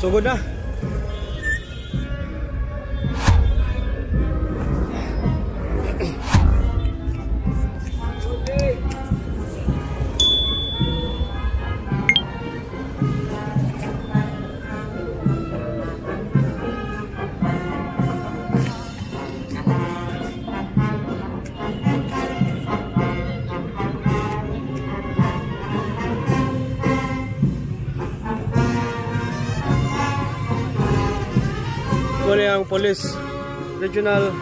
Sugod na. Ito na yung Police Regional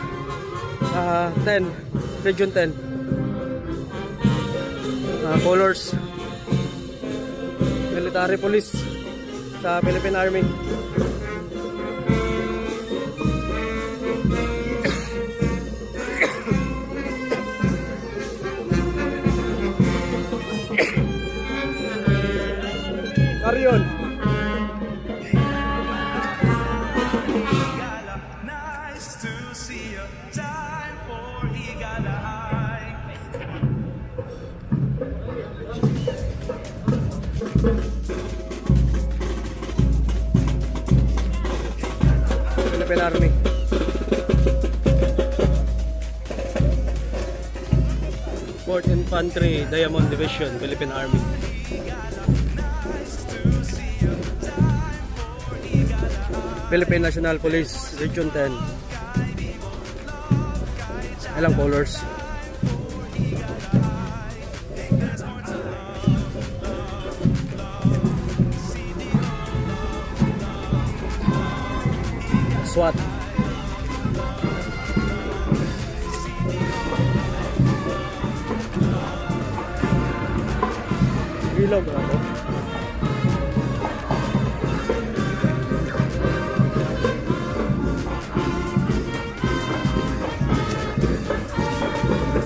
10, Region 10 colors, military police sa Philippine Army. Carry-on. Philippine Army. Fourth Infantry Diamond Division, Philippine Army. Philippine National Police, Region 10. Ilang colors? SWAT. Ilaw ba ako?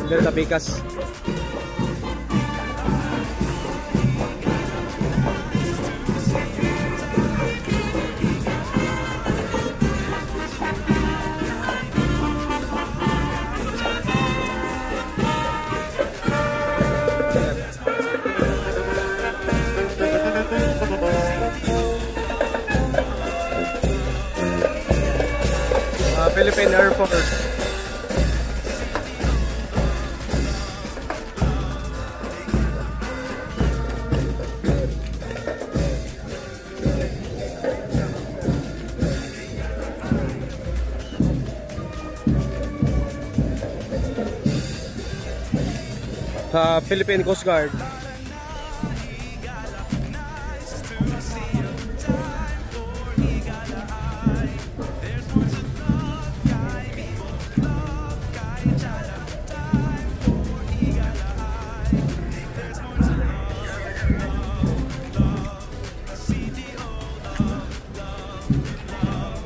Delta Picas. Philippine Air Force. Philippine Coast Guard.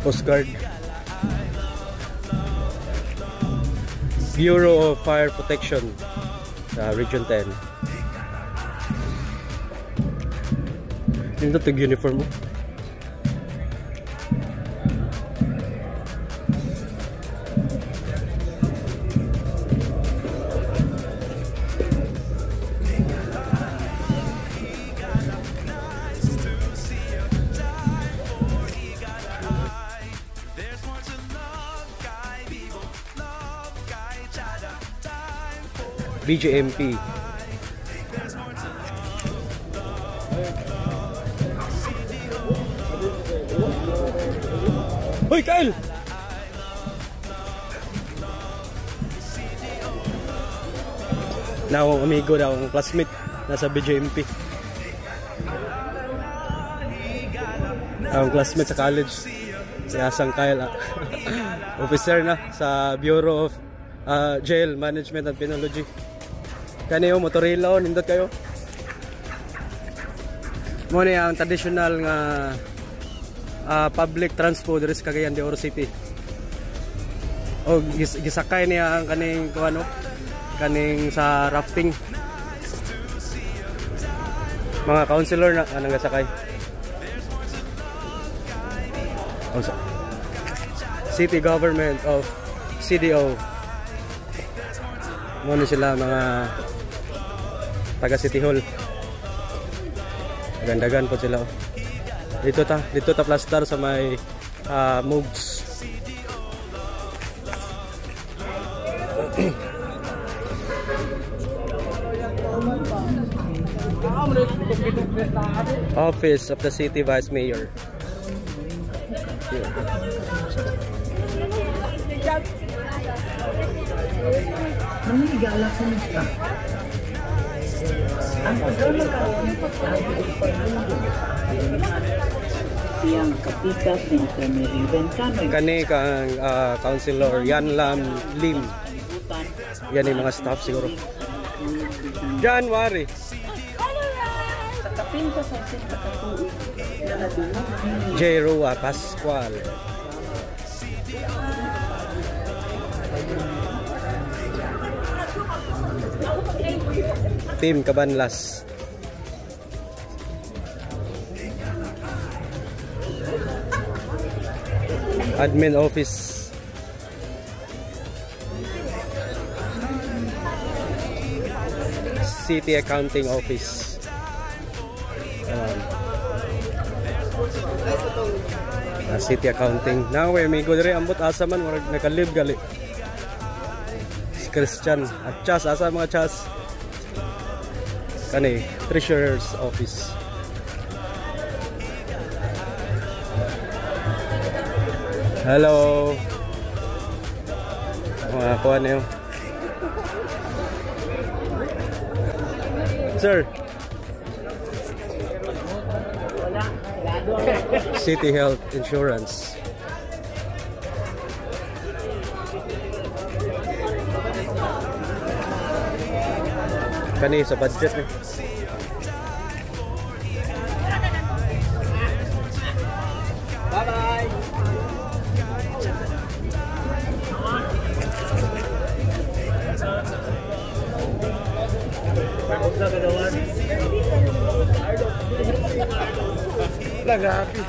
Coast Guard. Bureau of Fire Protection sa Region 10. Yung dating uniform mo. BJMP. Hoy, Kyle! Na akong amigo na akong classmate nasa BJMP. Akong classmate sa college. Si Asang Kyle. Officer na sa Bureau of Jail Management and Penology. Kaniyo motorila on nindot kayo. Mo ni ang traditional nga public transport diri sa Cagayan de Oro City. O gisakay niya ang kaning kuano kaning sa rafting. Mga councilor na anang gasakay. City Government of CDO. Muna sila mga taga City Hall. Gandagan po sila. Dito ta plastar sa may Mugs. Office of the City Vice Mayor. Kani kang Councilor Yan Lam Lim. Yan yung mga staff siguro. January. J. Rua Pascual. Team Cabanlas. Admin Office. City Accounting Office. City Accounting. Now may go dire ambot asa man murag nakalib gali. Si Christian at Chas asa mga Chas. Kani Treasurer's Office. Hello. Mga kuha niyo. Sir. City Health Insurance. Kani sa budget ni. Bye-bye. Lagapi.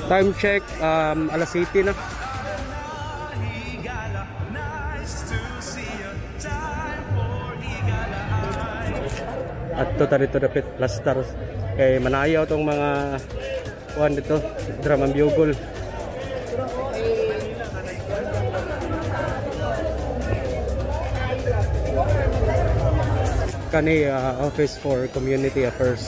Time check, alas 7 na. At to tarito dapit plastar kay manayaw tong mga kuan dito, drum and bugle. Kani Office for Community Affairs.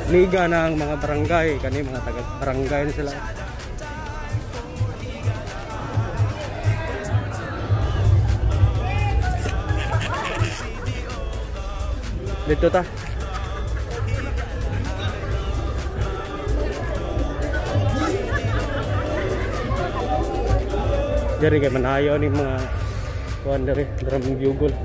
Liga ng mga barangay, kani mga taga barangay na sila. Dito ta. Dari kay manayaw ni mga kuan dari drum and bugle.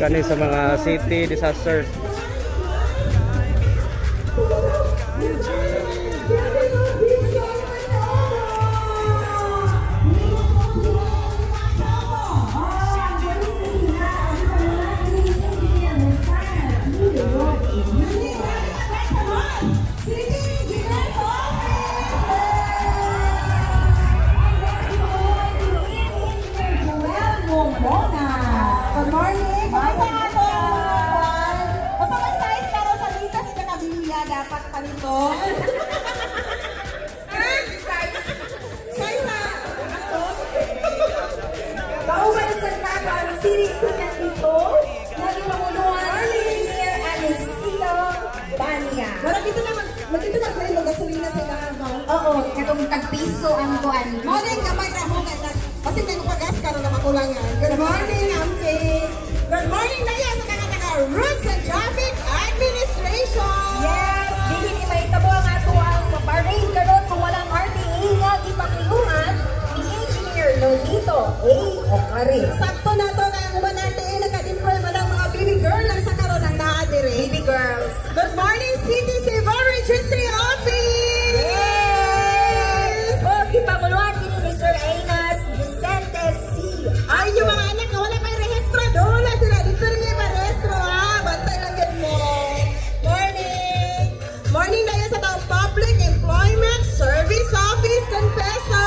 Kani sa mga city disaster. Good morning! Basta nga ito ang mga kwan. Basta mag-size ka sa dito sa kabilia dapat pa nito. Magkita na kayo ng gasolina sa ilahan ba? Oo, katong tagpiso ang kuan. Morning, gamay na mo kay kasi tayo pagas karon na makulangan. Good morning, Auntie. Good morning na yan sa taga Roads and Traffic Administration. Yes, dili ni may tabo ang ato ang parade karon kung walang RTA nga ipakilungan ni Engineer Lolito A. Ocares. Sakto na to kaya kung manante naka-dimple mo ng mga baby girl lang sa karon ng naadire. Baby girls. Good morning, City Civil Registry Office. Yes! O, ipanguluan din ni Sir Ainas Vicente C. Ay, yung mga anak na wala may rehistro, doon sila. Dito rin may rehistro, ha? Bantay lang yan mo. Morning! Morning na yan sa mga Public Employment Service Office, Confesa!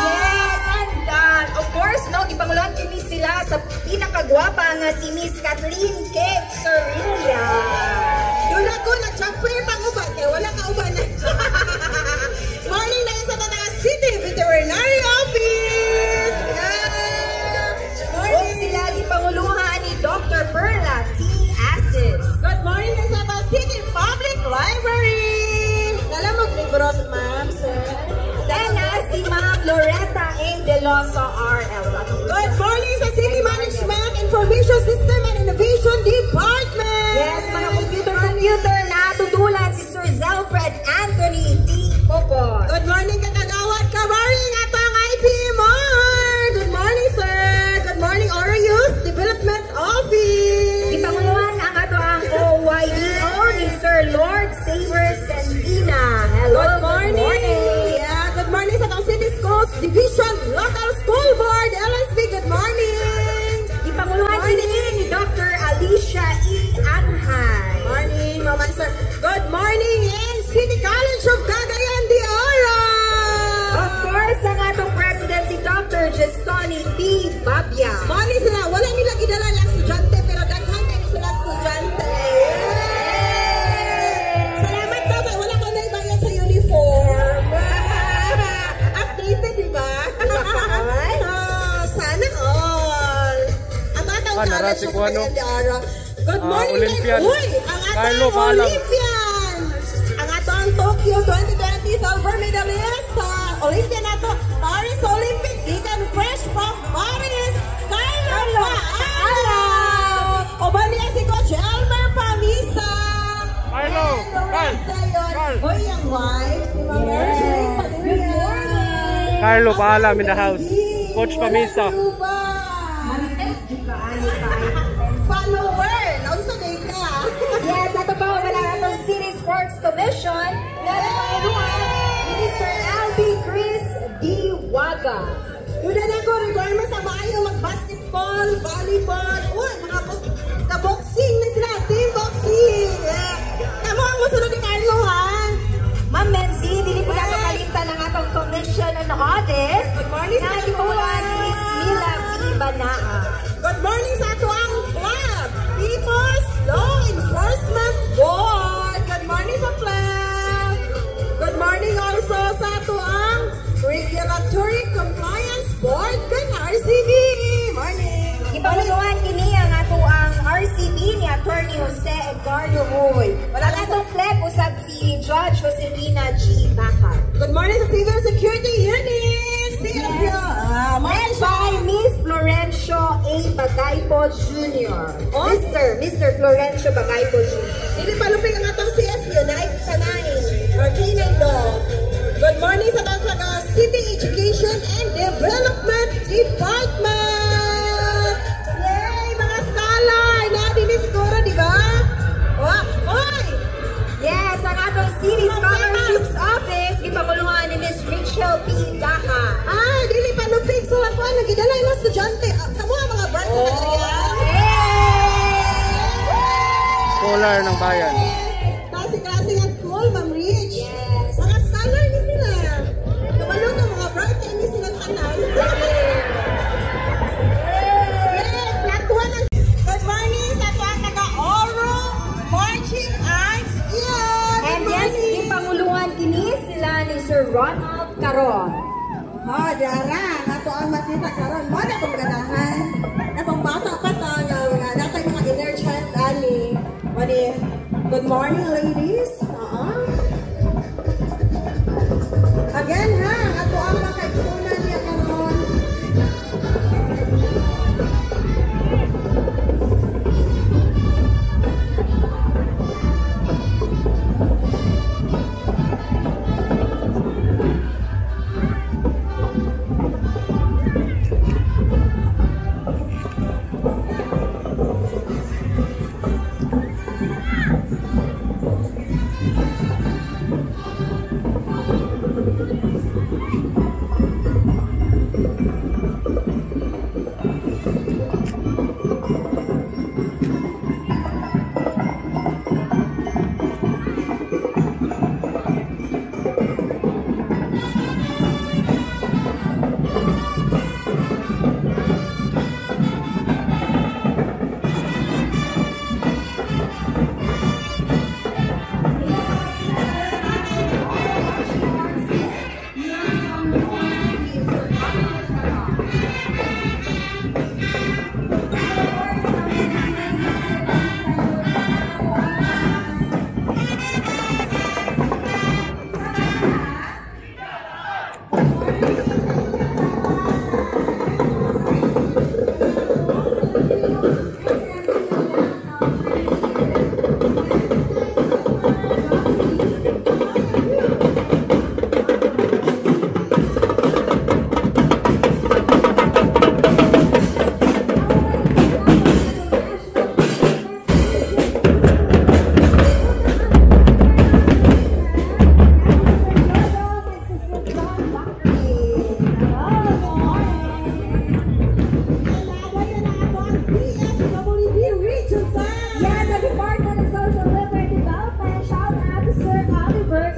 Yes, and of course, no, ipanguluan din sila sa pinakagwapa nga si Miss Kathleen K. Sorilla. Doon ako, nag-chopper pang-uban, kaya wala ka uban. Morning na yan sa mga City Veterinary Office! Yeah. O sila ipanguluhan ni Dr. Perla T. Asis. Good morning sa Sapa City Public Library! Nalamog libros, ma'am, sir. And si Ma'am Loretta A. Deloso R.L. Good morning sa City Management, Information System and Innovation Department! Yes, mga computer na tutulan si Sir Zelfred Anthony T. Popor. Good morning, kakagawad kabaring at ang IPMR! Good morning, sir! Good morning, Oro Youth Development Office! Ipanguluhan ang ato ang OYDO ni Sir Lord Saber Sandina. Hello, Good morning! Yeah, good morning sa Tang City Schools Division Local School Board, LSB, good morning! Ipanguluhan din ni Dr. Alicia E. Anhay. Morning, Mama Sir. Good morning in City College of Cagayan de Oro! Of course, ang atong president si Dr. Gestoni P. Babia. Morning sila, wala nila gidala lang estudyante pero daghan kayo sila estudyante. Salamat daw kay wala ko na ibayad sa uniform. Updated, di ba? Sana all. Ang atong college of Cagayan de Oro. Good morning, Olympian. Uy, ang Carlo, atong paalam. Olympian. Ang atong Tokyo 2020 silver medalist. Olympian ato, Paris Olympic, gikan fresh from Paris. Carlo, paalam. O baliya si Coach Elmer Pamisa. Carlo, Carl. Hoy, ang wife, si Ma'am Mercedes Padilla. Carlo, paalam in the house. Coach Pamisa. Follower, nausa na ka. Yes, ato pa wala atong City Sports Commission na nanguluhan ni Mr. Albi Chris D. Waga. Yun na ko, requirements sa maayo mag-basketball, volleyball, uy, mga ka-boxing na sila, team boxing. Tamo ang musunod ni Carlo, ha? Ma'am Menzi, dili po nato kalimtan ang atong Commission on Audit. Good morning sa na ato gituan ni Miss Mila P. Banaa. Good morning sa ato ang club, People's Law Enforcement Board. Good morning sa club. Good morning also sa ato ang Regulatory Compliance Board kan RCB. Morning. Ipanguluhan kini ang ato ang RCB ni Attorney Jose Edgardo Roy. Wala na itong flip usab si Judge Joselina G. Bacar. Good morning sa Civil Security Unit. CFU. Led by Miss Florencio A. Bagaypo Jr. Oh. Mr. Florencio Bagaypo Jr. Hindi paluping ang atong CSU na sanayin or K9 Dog. Good morning sa mga City Education and Development Department. Yay, mga scholar. Natin ni siguro, di ba? Oy! Yes, ang atong City Scholarships Office, ipanguluhan ni Miss Rachel P. Daha. Dili paluping sa ako. Nagidala yung estudyante. Kamu ang mga branch sa Cagayan. Scholar ng bayan. Klase-klase ng school, Ma'am Rich. Yes. Mga scholar ni sila. Kabalo ka mga bright na hindi sila tanan. Good morning sa tuwang taga-Oro Marching Arts. And yes, ipanguluhan kini sila ni Sir Ronald Caron. Dara, ato ang matita karon. Mo na kung ganahan. Atong bata pa ta nga natay mga inner child ani. Good morning, ladies.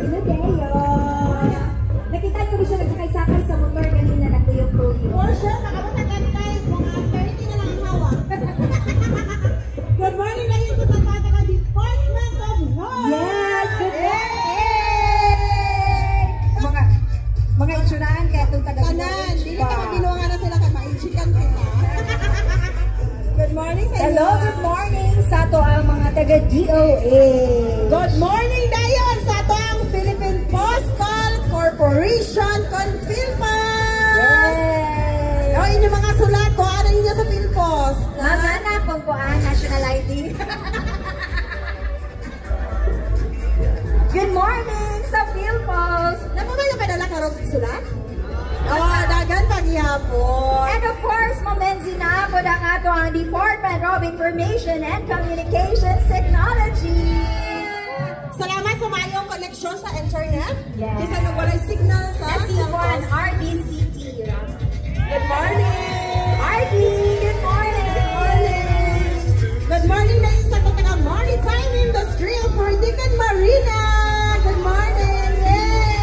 Pinodeo. Nakita niyo ba siya nagsakay-sakay sa motor kanina na kuyog-kuyog? For sure, makamasagad tayo. Mga 30 na lang ang hawak. Good morning na yun sa mga Department of Health. Yes, good morning! Mga insuraan kaya itong taga Kanan, hindi ka mabinuangan na sila kay mainchikan sila. Good morning sa inyo. Hello, good morning sa to ang mga taga DOA. Good morning dayon sa ito ang Philippine Postal Corporation Confilpas. Yay! O inyong mga sulat ko, ano ninyo sa Philpost? Mama na kung kuan national ID. Good morning sa Philpost. Napamay na pedala ka rin sulat? Oh, dagan paghihapon. And of course, mamenzi na po na nga to ang Department of Information and Communications Technology. Salamat sa mayong koneksyon sa internet. Yes. Kasi nung walay signal sa SC1 RDCT. Good morning! RD, good morning! Good morning na sa Kataga Maritime Industrial Fordic and Marina! Good morning! Yay!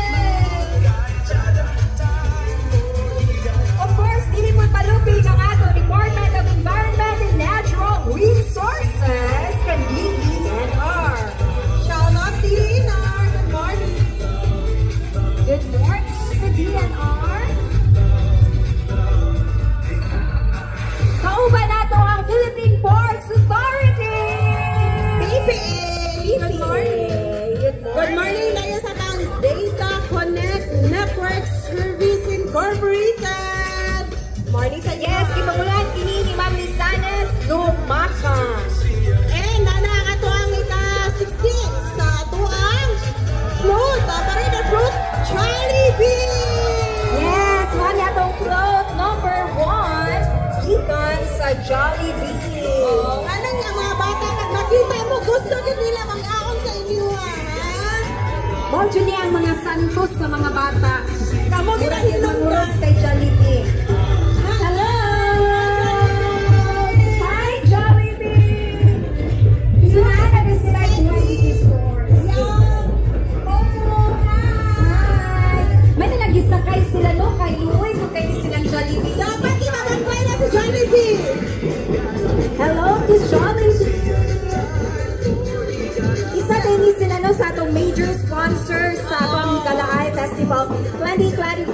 Of course, dili mo palupig ang ato Department of Environment and Natural Resources kan DENR. Shout out DNR! Good morning! Good morning sa DNR. Kauban nato ang Philippine Ports Authority. PPA! Good morning! Good Good morning na yun sa mga Data Connect Network Service Incorporated! Morning sa inyo! Yes, kipangulan kini ni Ma'am Lisanes Lumacan. And nana ang ato ang ika-16 sa ato ang float! Parade of Fruit Jollibee! Yes, wala atong float number 1 gikan sa Jollibee. Oh, anong yung mga bata pag makita mo, gusto din nila mag-aon sa inyo, ha? Mawag niya ang mga santos sa mga bata. Kamu kita hilong ka. Manguros kay Jollibee. Hello! Hi, Jollibee! Saan na sila yung Jollibee stores? Oh, hi! May nalagisakay sila, no? Kay Luoy, kung kayo silang Jollibee. Dapat ibabagpay na si Jollibee! Hello to Jollibee! Isa din sila no sa atong major sponsor sa atong Kalaay Festival 2024,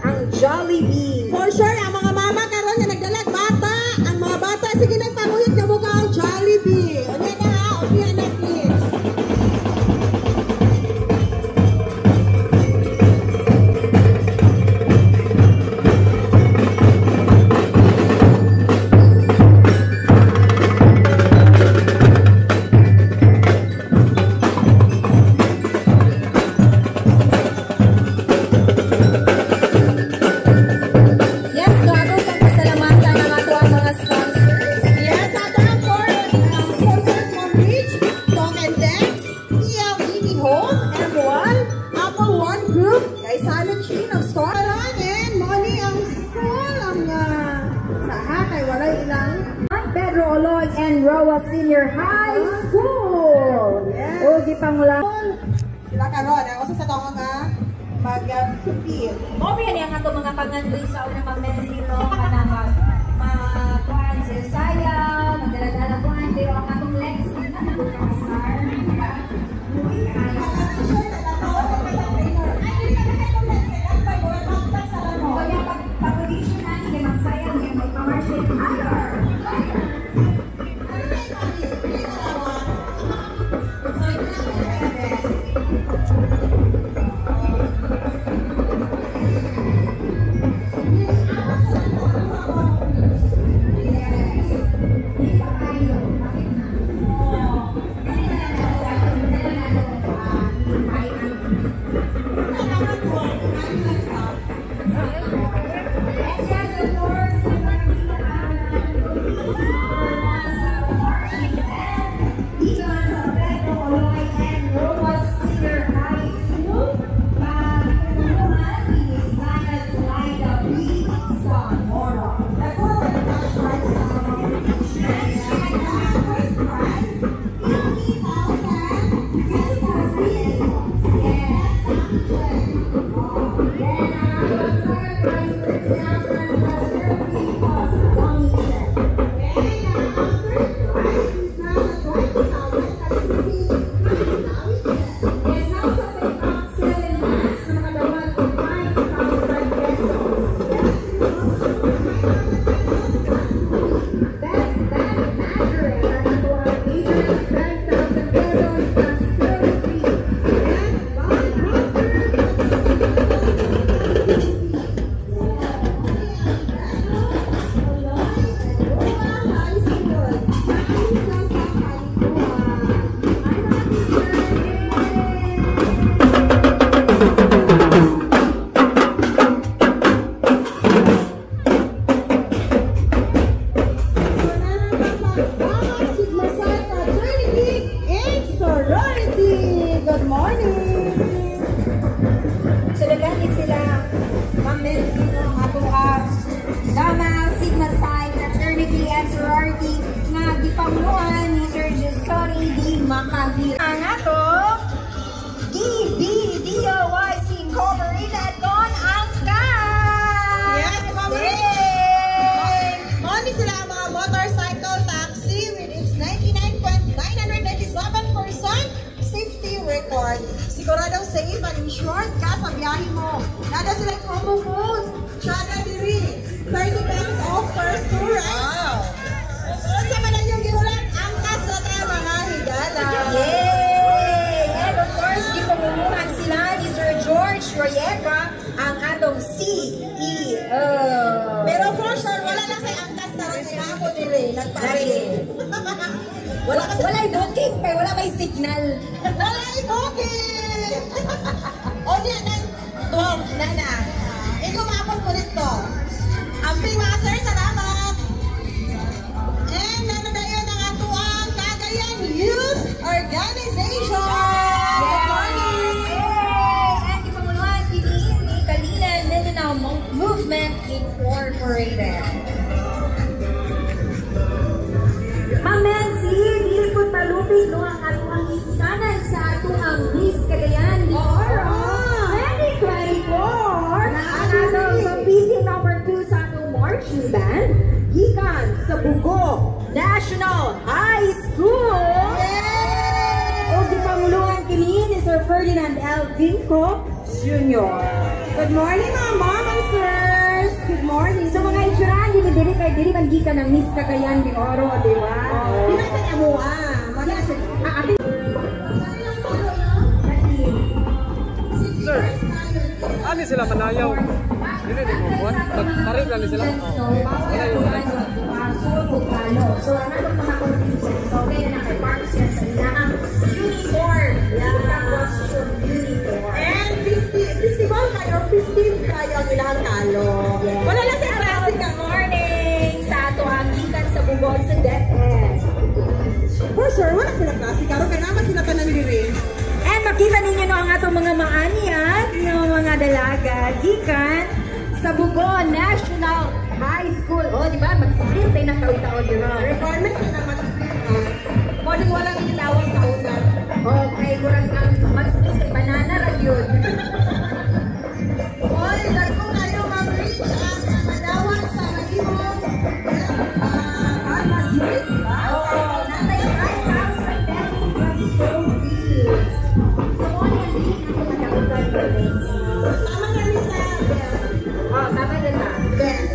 ang Jollibee. For sure, ang mga mama karon na nagdalag bata, ang mga bata, sige nagpanguyot na mukha ang Jollibee. O yan na ha, o yan na please. Yes, grabe sa pasalamatan ng ato ang mga sponsors. Yes, ato ang sponsors from Rich, Talk and Dex, ELED Home, M1, Apple One Group, kay Silent Sheen of Store, and Money ang school, ang sa kay walay ilang. Pedro Oloy and Roa Senior High School. Yes. Ugi Pangulang. Sila karon, ang usa sa tong mga mag-compete. Mo ba yan ang ato mga pangandoy sa unang pag-mesino kana mag-kuhan sa sayaw, magdala-dala kuhan, pero ang atong Lexi na nag-usar. Kaya pag-audition na, hindi magsayaw, may pamarshin higher. Ang ato, DBDOYC Incorporated Con Angkas! Yes, Money sila ang mga motorcycle taxi with its 99.997% safety record. Siguradong safe and insured ka sa biyahe mo. Nada sila promo code. Tsada diri. 30 pesos off first tour. Wow! Sa manan yung giulan, angkas sa tayo mga higala. Yay! And of course, di pamumuhan sila ni Sir George Royeca, ang atong CEO. Pero for sure, wala lang sa angkas na rin. Kaya ako diri. Nagpare. Wala'y booking, pero wala may signal. Wala'y booking! O niya, tuwang, nana. Ikaw mapon ko nito. Amping mga sir, salamat. And nanadayon ang atuang Cagayan Youth Organization. Good morning. And di pamumuhan ni Kalina Mindanao Movement Incorporated. Ma'am Nancy, dili po talupin no ang atuang isikanan sa atuang Miss Cagayan de Oro 2024. Ang atong competing number 2 sa atong marching band, gikan sa Bugo National High School. O di pamuluhan kini ni Sir Ferdinand L. Vinco Jr. Good morning, mga mom and sirs. Good morning. So mga insuraan, dili kay dili man gikan ng Miss Cagayan de Oro, di ba? Di na sa amo, Sir, ano sila manayaw? Dili ni mo buwan. Pagparin lang sila. Wala yung So, ano itong mga competition? So, kaya na kay Parks yan sa ilang uniform. Costume uniform. And festival kayo, festive kayo ang ilang talo. Wala lang sa klase ka. Morning! Sa ato ang gikan sa Bugod sa DepEd. For sure, wala sila klase. Karo ka naman sila ka nang diri. And makita ninyo no ang atong mga maanian, yung mga dalaga, gikan sa Bugon National High School. O, di ba? Mag-sprint tayo ng taon-taon yun. Requirements na naman morning walang ilawang kaunan. Okay, kurang ang mag-sprint ay banana ra yun. Oy, dahil kayo mag-reach ang madawan sa Malibong. Mag-sprint ba? Oo, natay 5,000 pesos plus trophy. So, ano yan? Hindi natin magkakutan for this. Tama na rin sa best. Oh, tama din na. Best.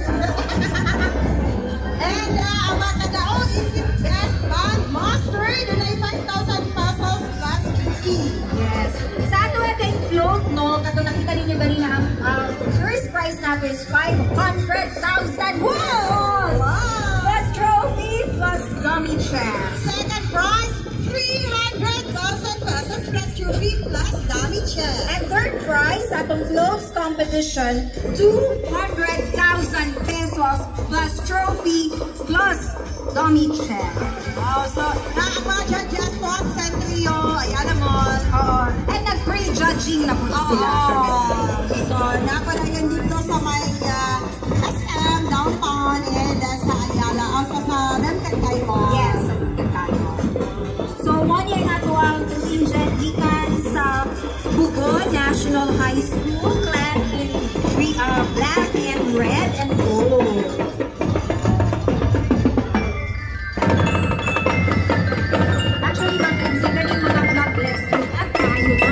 And ang mga kadaon is the best band master. Doon ay 5,000 pesos plus fee. Yes. Sa ato ating float, no, kato nakita ninyo ganina, ang first prize natin is 500,000 pesos. Plus trophy, plus dummy chest. Second prize, 300,000 pesos plus trophy plus dummy check. And third prize sa atong floats competition, 200,000 pesos plus trophy, plus dummy chest. Oh, so, mga judges po sa Centrio, ayan naman. And nag-pre-judging na po sila. So, napalayan dito sa may SM, downtown, and sa Ayala, sa Memphis kayo. Yes, so, one year na ito ang contingent gikan sa Bugon National High School, clad in black and red and gold. Actually, mag-consider yung mga vlog list at tayo na.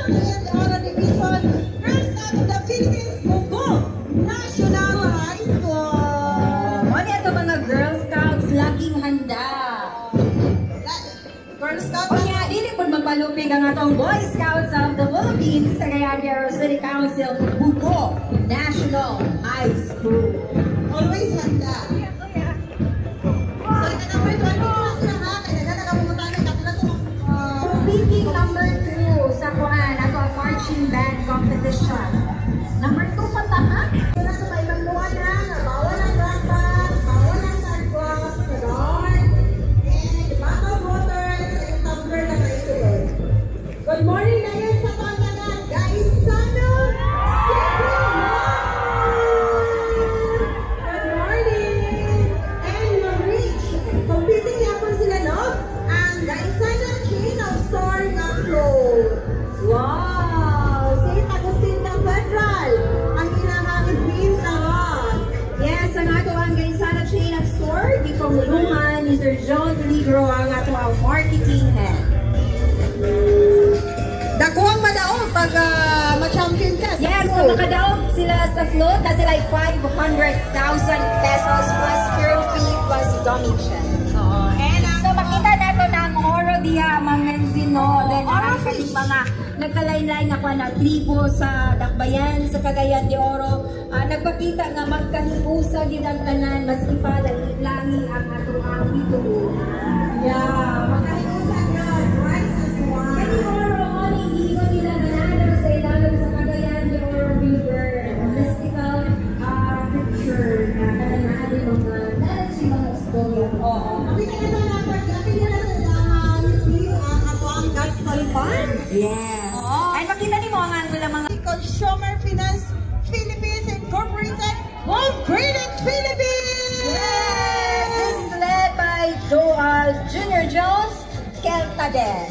Cagayan de Oro Division, first time in the Philippines, Bugo National High School. Ano ito mga Girl Scouts, laging handa. Girl Scout, O nga, dili po magpalupig ang atong Boy Scouts of the Philippines sa Cagayan de Oro City Council, Bugo National High School. always handa. So, ika number 20 na sila ha, kaya na nakapunta na katulad ito. Competing number 2 sa kuan, ato ang marching band competition. Number 2 pa ta ha? Sila sa may magluwan na, bawal ang backpack, bawal ang sunglass, ganon. And bottle waters, and tumbler na kayo sunod. Good morning na yun sa pangalan, guys, Sano City. Good morning! And ma-reach, competing niya po sila, no? Ang guys, Sano Chain of Store na float. Wow! St. Agustin ng Federal, ang inahangin team na ron. Yes, ang ato ang Gaisana Chain of Store, di pamulungan ni Sir John Peligro ang ato ang marketing head. Dakuang madaog pag ma-champion ka. sa Yes, so float. makadaog sila sa float na sila ay 500,000 pesos plus fuel fee plus donation. And So makita nato na ang oro diha mga Menzino, then Oro ang fish. ating mga nagkalain-lain nga pa na tribo sa Dakbayan, sa Cagayan de Oro, nagpakita nga magkahiusa gid ang tanan maski pa langi ang ato ang ituo. yeah, makahiusan yun. Rice as one. Kani oro mo ni hindi nila ganado sa ilalim sa Cagayan de Oro River. Mystical picture na kanang mga si mga istorya. Oo. Kapit na ito na kapit na sa review ang ako ang gas palipan. Yes. Oo. Ay makita ni mo ang angulo mga Consumer Finance Philippines Incorporated World Credit Philippines! Yes! This is led by Joel Junior Jones, Keltadel.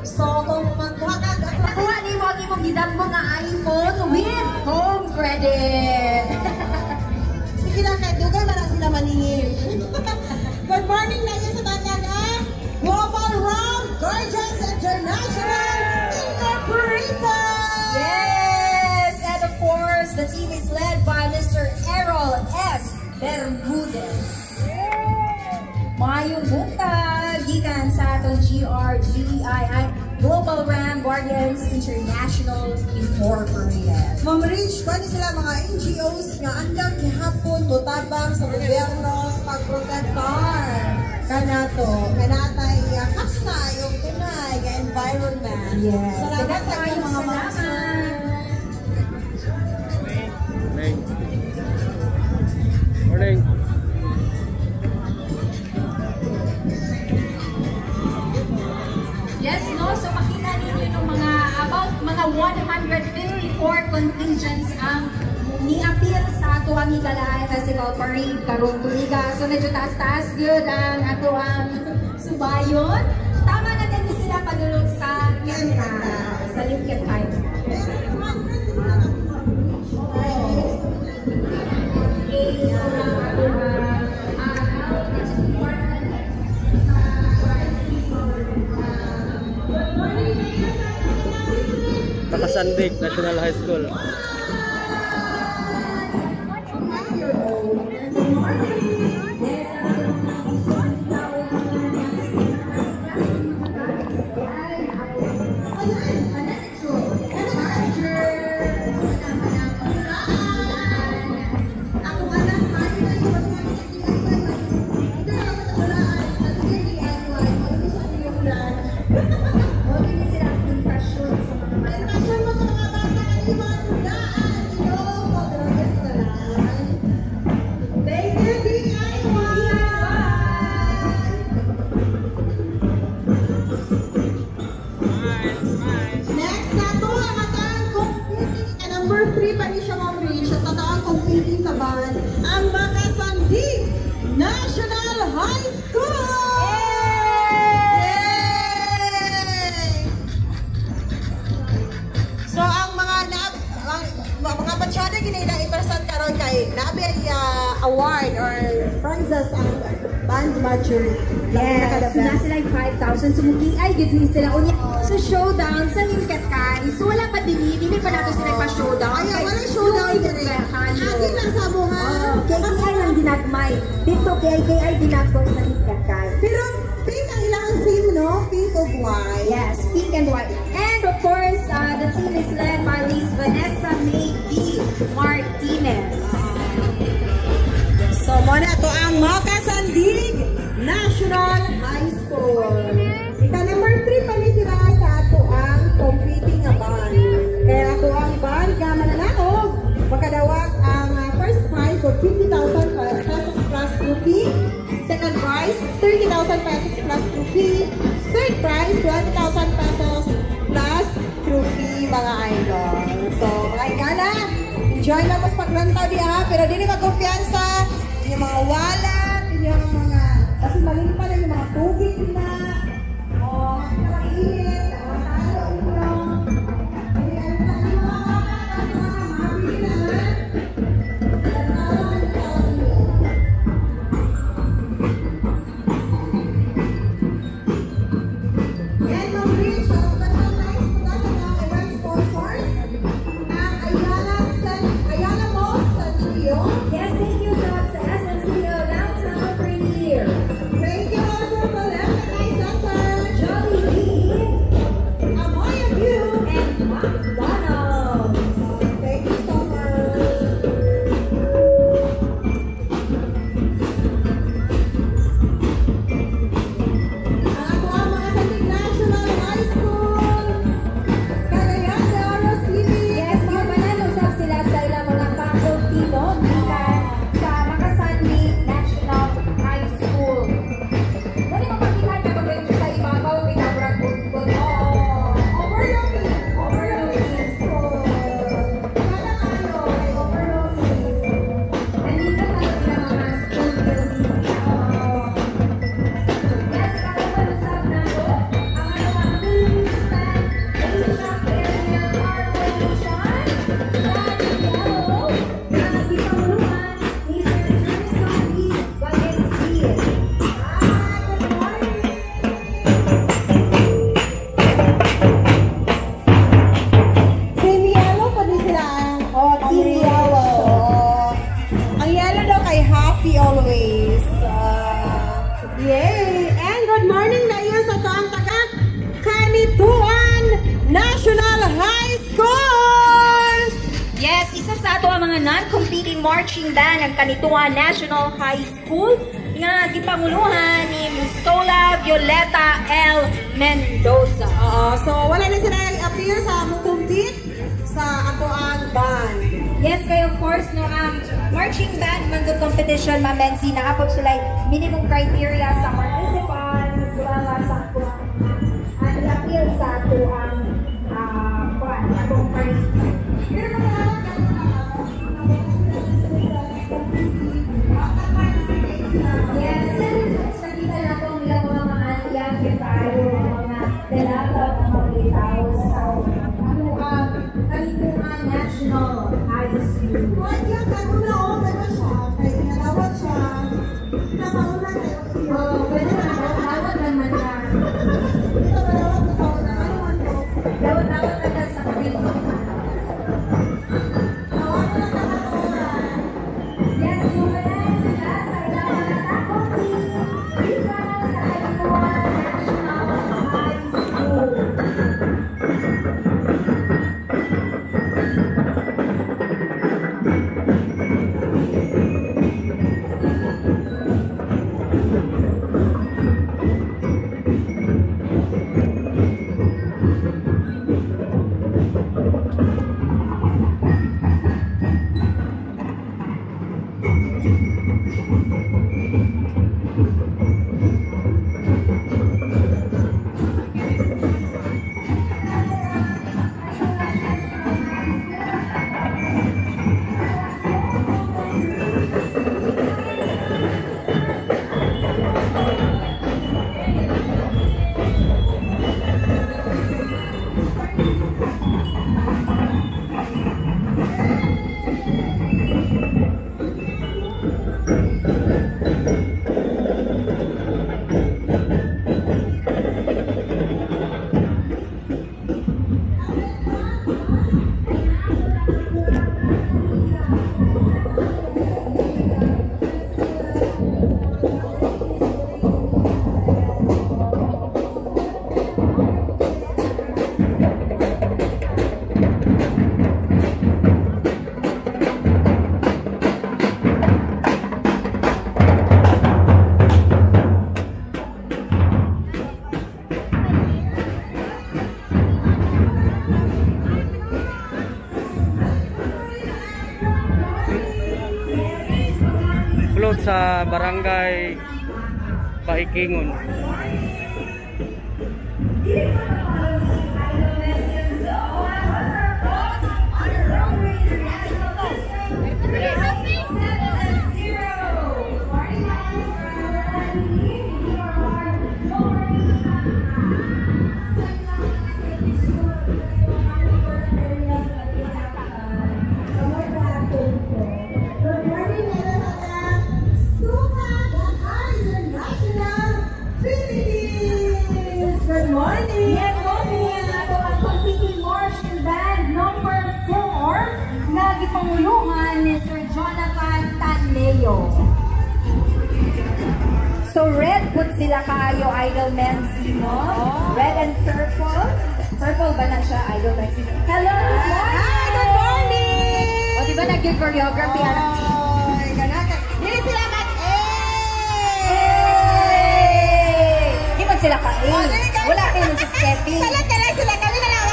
So, kung magkuha ka, Nakuha ni mo ang imong gidang mga iPhone with home credit. sige lang, kahit dugay man na sila maningin. Good morning lang yun sa banda na Global Round Guardians International Incorporated! Yes! And of course, the team is led by Mr. Errol S. Bermudez. Mayong buntag, gikan sa atong GRGEI Global Ram Guardians International Incorporated. Ma'am Rich, pwede sila mga NGOs nga andang gihapon mutabang sa gobyerno sa pagprotektar kanato nga natay kasa yung tunay nga environment. Yes. Salamat sa Daghang inyong mga salamat. Morning. Morning. Yes, no? So makita ninyo yung mga about mga 154 contingents ang ni-appeal sa ato ang Igalaay Festival Parade karong tuiga. So medyo taas-taas yun ang ato ang subayon. Tama na din sila padulong sa sa Lincoln Time. Takasandig National High School. Number 3 pa rin siya ma-reach sa taong competing sa ban ang Makasandig National High School! Yay! So ang mga batsyada ginay na ipersan karon kay nabi award or prizes ang band majority. Yes, so na sila yung 5,000. So mag-i-ay, good sila. Unya, so showdown, sa yung katkay. So wala pa din, hindi pa nato sila pa-showdown. Ay, wala showdown din eh. Akin lang sa buha. KKI lang dinagmay. Dito, KKI dinagmay sa yung katkay. Pero pink ang ilang theme, no? Pink of white. Yes, pink and white. And of course, the team is led by Miss Vanessa May B. Martinez. So, muna ito ang Makasandig National High School. Ika number 3 pa ni sila sa ato ang competing na band. Kaya ato ang band, gama na naog, makadawat ang first prize of 50,000 pesos plus trophy. Second prize, 30,000 pesos plus trophy. Third prize, 20,000 pesos plus trophy, mga idol. So, mga igala, enjoy na mas paglantaw di ha, pero di na magkumpiyansa. Yung mga wallet, yung mga, kasi maling pa na yung mga tubig na, o, nakainit, o, talo, Yes, thank you so much sa SMCO Downtown Premier. thank you also for Lemonade Center. Jollibee Amoy of you. and McDonald's. Thank you so much. Ang ako ang mga Sandig National High School. Cagayan de Oro City. Yes, yung mananusap sila sa ilang mga faculty, no? Gikan sa Makasanli National High School. Dali mo makita ka kung rin sa ibabaw, pinabrak football. Overlooking. Overlooking school. Kada ano ay overlooking. Nandito na sila mga school building. Yes, para manusap na po, ang mga Pista Asia Carrier Corporation. Flag yellow, ang ipamuluhan ni Sir Jerson D. Baguestil. Good morning. Team Yellow pa din sila. Oh, Team Yellow. Ang yellow daw kay happy always. Yay! And good morning na iyo sa taong taga Kanituan National High School! Yes, isa sa ato ang mga non-competing marching band ng Kanituan National High School nga gipanguluhan ni Ms. Sola Violeta L. Mendoza. So wala na sila appear sa among compete sa ato ang band. Yes, kayo of course no ang marching band man good competition mamensi na apod sila minimum criteria sa participants as well as sa ang appeal sa ato ang atong party. Pero masalamat ka Yes, sa kita na po nila mga aliyang tayo, mga dalaga, mga bitaw sa Kanituan National High School. Huwag yan, kanuna o, gano'n siya. Kaya nalawat siya. Nasa una kayo. Oh, pwede na tawag naman na. Ito malawat na sa una. Ano man po? Tawag na sa Kanituan. Tawag na sa una. Yes, sumalan sila sa ilang mga faculty. Dito sa Kanituan National High School. Sulod sa barangay Paikingon. Good morning! Yes, morning! Ako ang competing marching band number 4 na gipangulungan ni Sir Jonathan Tanleo. So red put sila kaayo Idol Mencino. Red and purple. Purple ba na siya Idol Mencino? Hello! Good morning! Hi! Good morning! O diba nag-give choreography? Dili sila Di man sila ka-A. Wala kayo sa stepping. Salat ka lang sila kami na lang.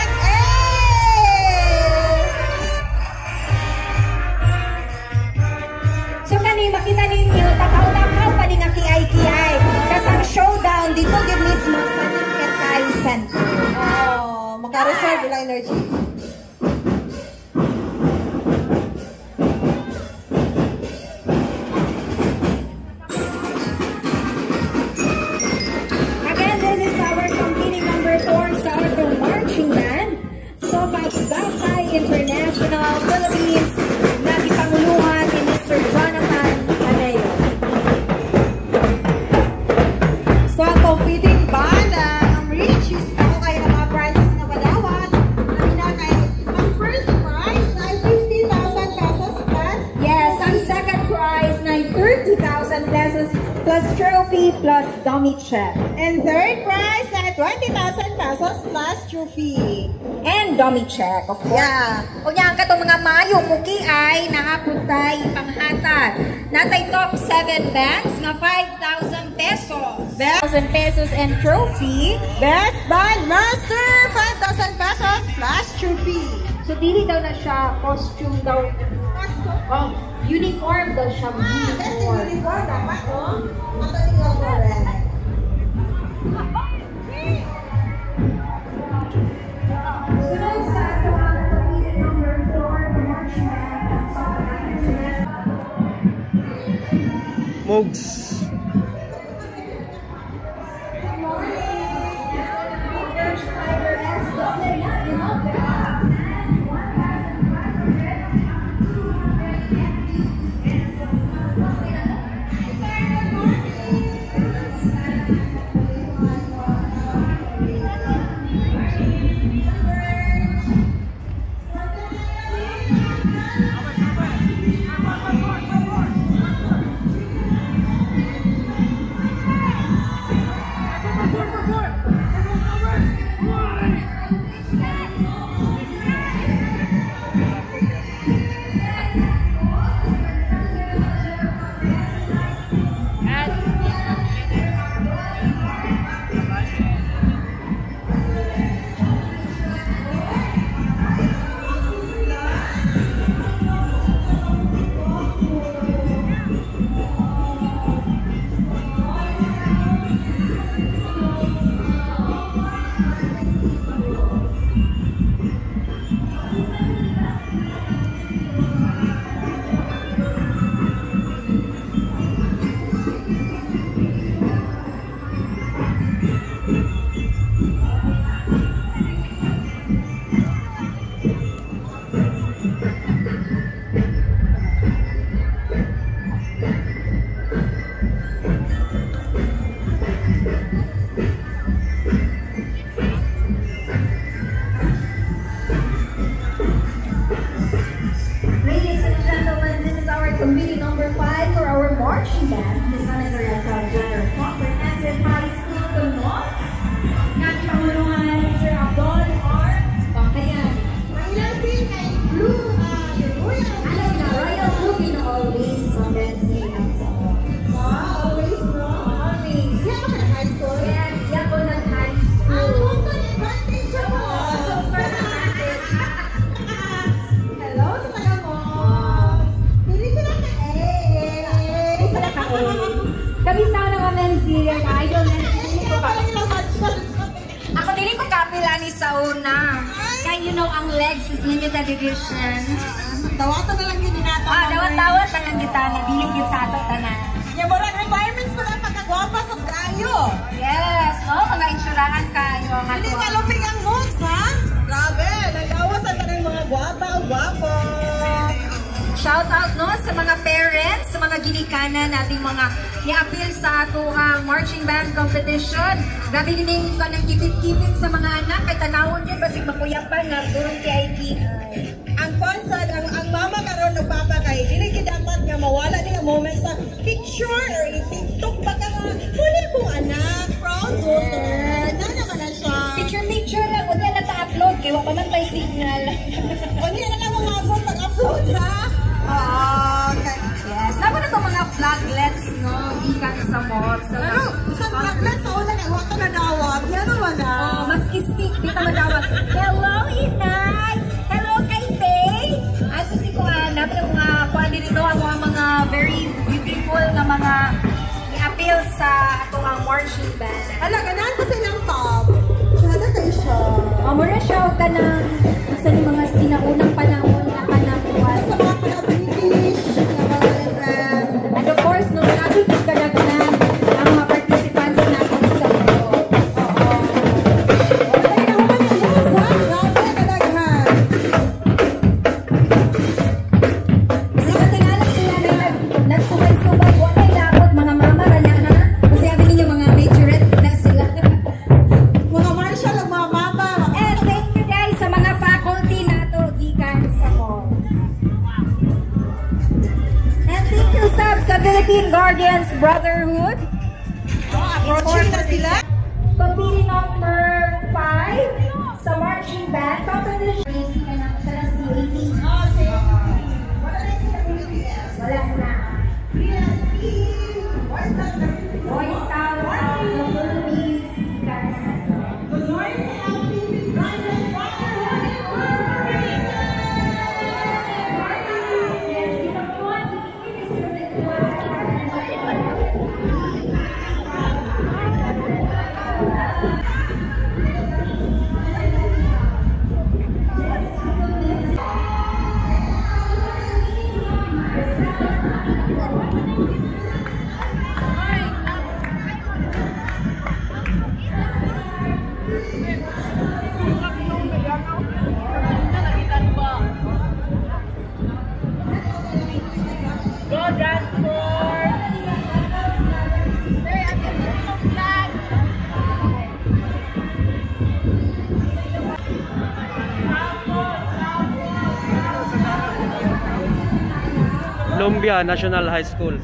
So kani makita ninyo, takaw-takaw pa ni nga kiay-kiay. Kasi ang showdown dito give mismo sa Ketay Center. Oh, maka-reserve lang energy. Again, this is our competing number 4 sa ating marching band. So by Gapay International Philippines na gipangulungan ni Mr. Jonathan Tanleo. So, ang competing band, ang reach is ako kayo ng mga prizes na madawat. Kami na kayo, ang first prize ay 50,000 pesos plus. Yes, ang second prize na 30,000 pesos plus trophy plus dummy check. And third prize ay 20,000 pesos plus trophy. And dummy check, of course. Yeah. O yan, katong mga mayo, kuki ay nakapuntay panghatag. Natay top 7 bands na 5,000 pesos. 1,000 pesos and trophy. Best Band Master, 5,000 pesos plus trophy. So, dili daw na siya costume daw. Oh, uniform daw siya. That's the uniform, dapat, no? Ito yung uniform. Sunod sa ato ang competing number 4 marchman. Mogs. Kami sa mga Menzi, idol Menzi ko ba? Ako din ko kapila ni sa una. Kaya you know, ang legs is limited edition. Dawatan na lang yun dinata. Dawat-dawat lang ang gitana. Dilig yun sa ato tanan. Yung murag requirements ko lang pagkagwapa sa kayo. Yes, no? Mga insurahan kayo. Hindi ka luping ang moves, ha? Grabe, nag-awasan ka ng mga gwapa. Shout out no sa mga parents, sa mga ginikanan nating mga i-appeal sa ato ang marching band competition. Grabe din ka ng kipit-kipit sa mga anak kay tanawon din basig makuyapan na durong KIT. Ang concert, ang mama karon nagpapakay, dili gid dapat nga mawala ni nga moment sa picture or i-TikTok ba ka nga. Huli ko anak, proud daughter. Na naman na siya. Picture lang, huwag yan nata-upload kaya wala pa man tayo signal. O niya na lang mga abot pag-upload ha. Okay. Yes, naman na itong mga flaglets, no? Ikan sa mall. So, Pero, sa flatlet sa una nga, huwag ka nadawag. Yan naman na. oh, maski speak, dito madawag. Hello, Inay! Hello, kay Faye! Aso si Kuan, dapat ang mga kuan dito, ang mga very beautiful na mga i-appeal sa atong ang marching band. Ala, ganahan ko silang top. Sada kayo siya. Mura siya ka ng isa ni mga sinaunang panahon na panakuan. Sa mga British, na mga event. And of course, nung natin kadagnan ang mga participants natin sa ito. Ay, nakuha niya moves ha. Grabe, kadaghan. Kasi katingalak sila na nagsubay-subay. Huwag ay labot mga mama na ha. Kasi sabi ninyo mga majorette na sila. Mga martial, ang mga mama. And thank you guys sa mga faculty nato gikan sa mall. And thank you sa Philippine Guardians Brotherhood. Approaching na sila. Pagpili number 5 sa marching band competition. Wala na. Boy Scouts of the Philippines. Good morning, Philippine Guardians Brotherhood. Lumbia National High School.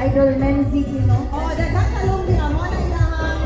Idol Menzi, no? Oh, dagang kalong di amo na ilahang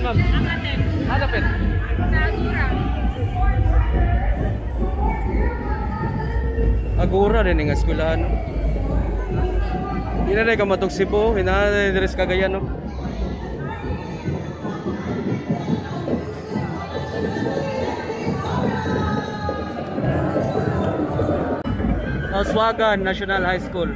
Saan, ma'am? Hanapin. Sa Agura. Agura rin nga eskwelahan, no? Hindi na rin ka matog Cebu, hinahadres Cagayan, no? Oswagan National High School.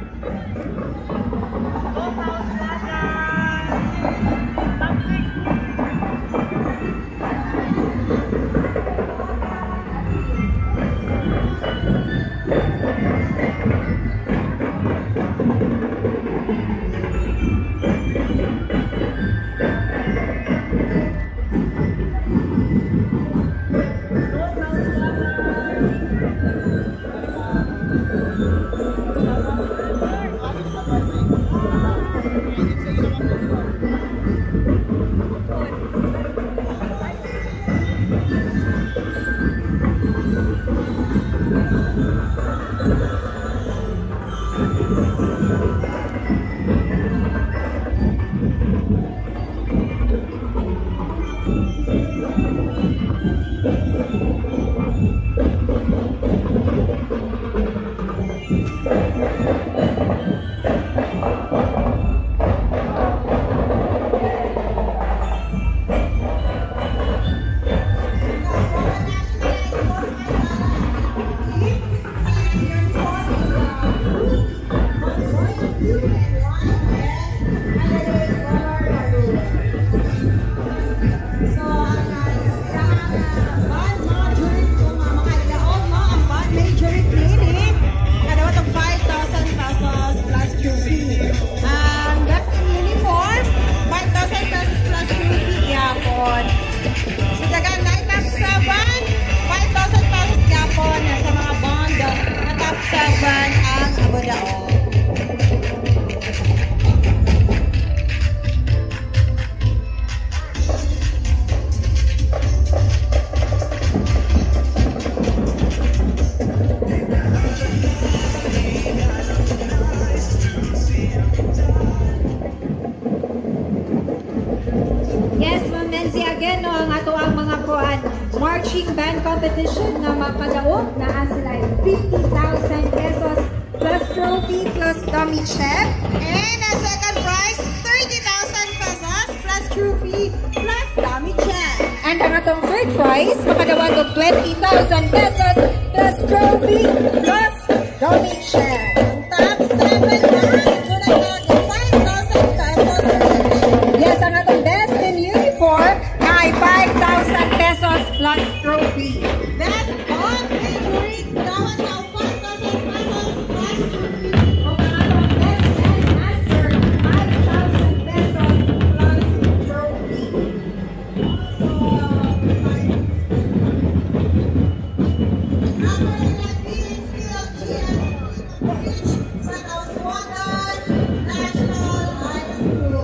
marching band competition na makalaog na sila 50,000 pesos plus trophy plus dummy check. And a second prize, 30,000 pesos plus trophy plus dummy check. And ang atong third prize, makadawag og 20,000 pesos plus trophy plus dummy check. Top 7 prize, muna ka 5,000 pesos. Yes, ang atong best in uniform ay 5,000 pesos plus trophy. Best on injury, dapat sa 5,000 pesos plus trophy. O ang atong best and master, 5,000 pesos plus trophy. National High School.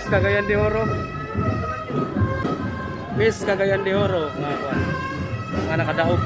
Cagayan de Oro. Miss Cagayan de Oro. Mga nakadaog.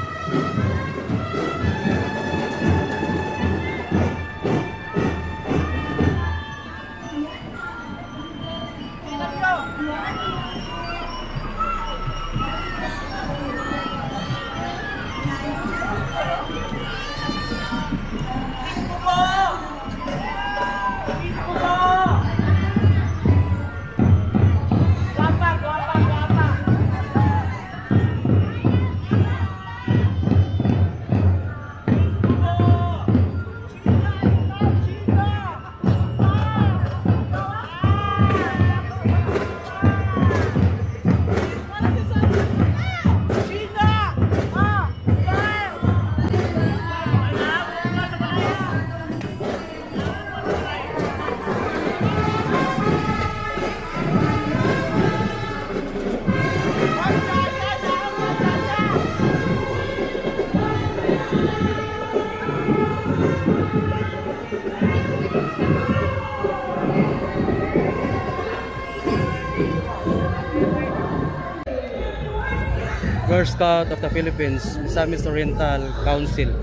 Girl Scout of the Philippines, Misamis Oriental Council.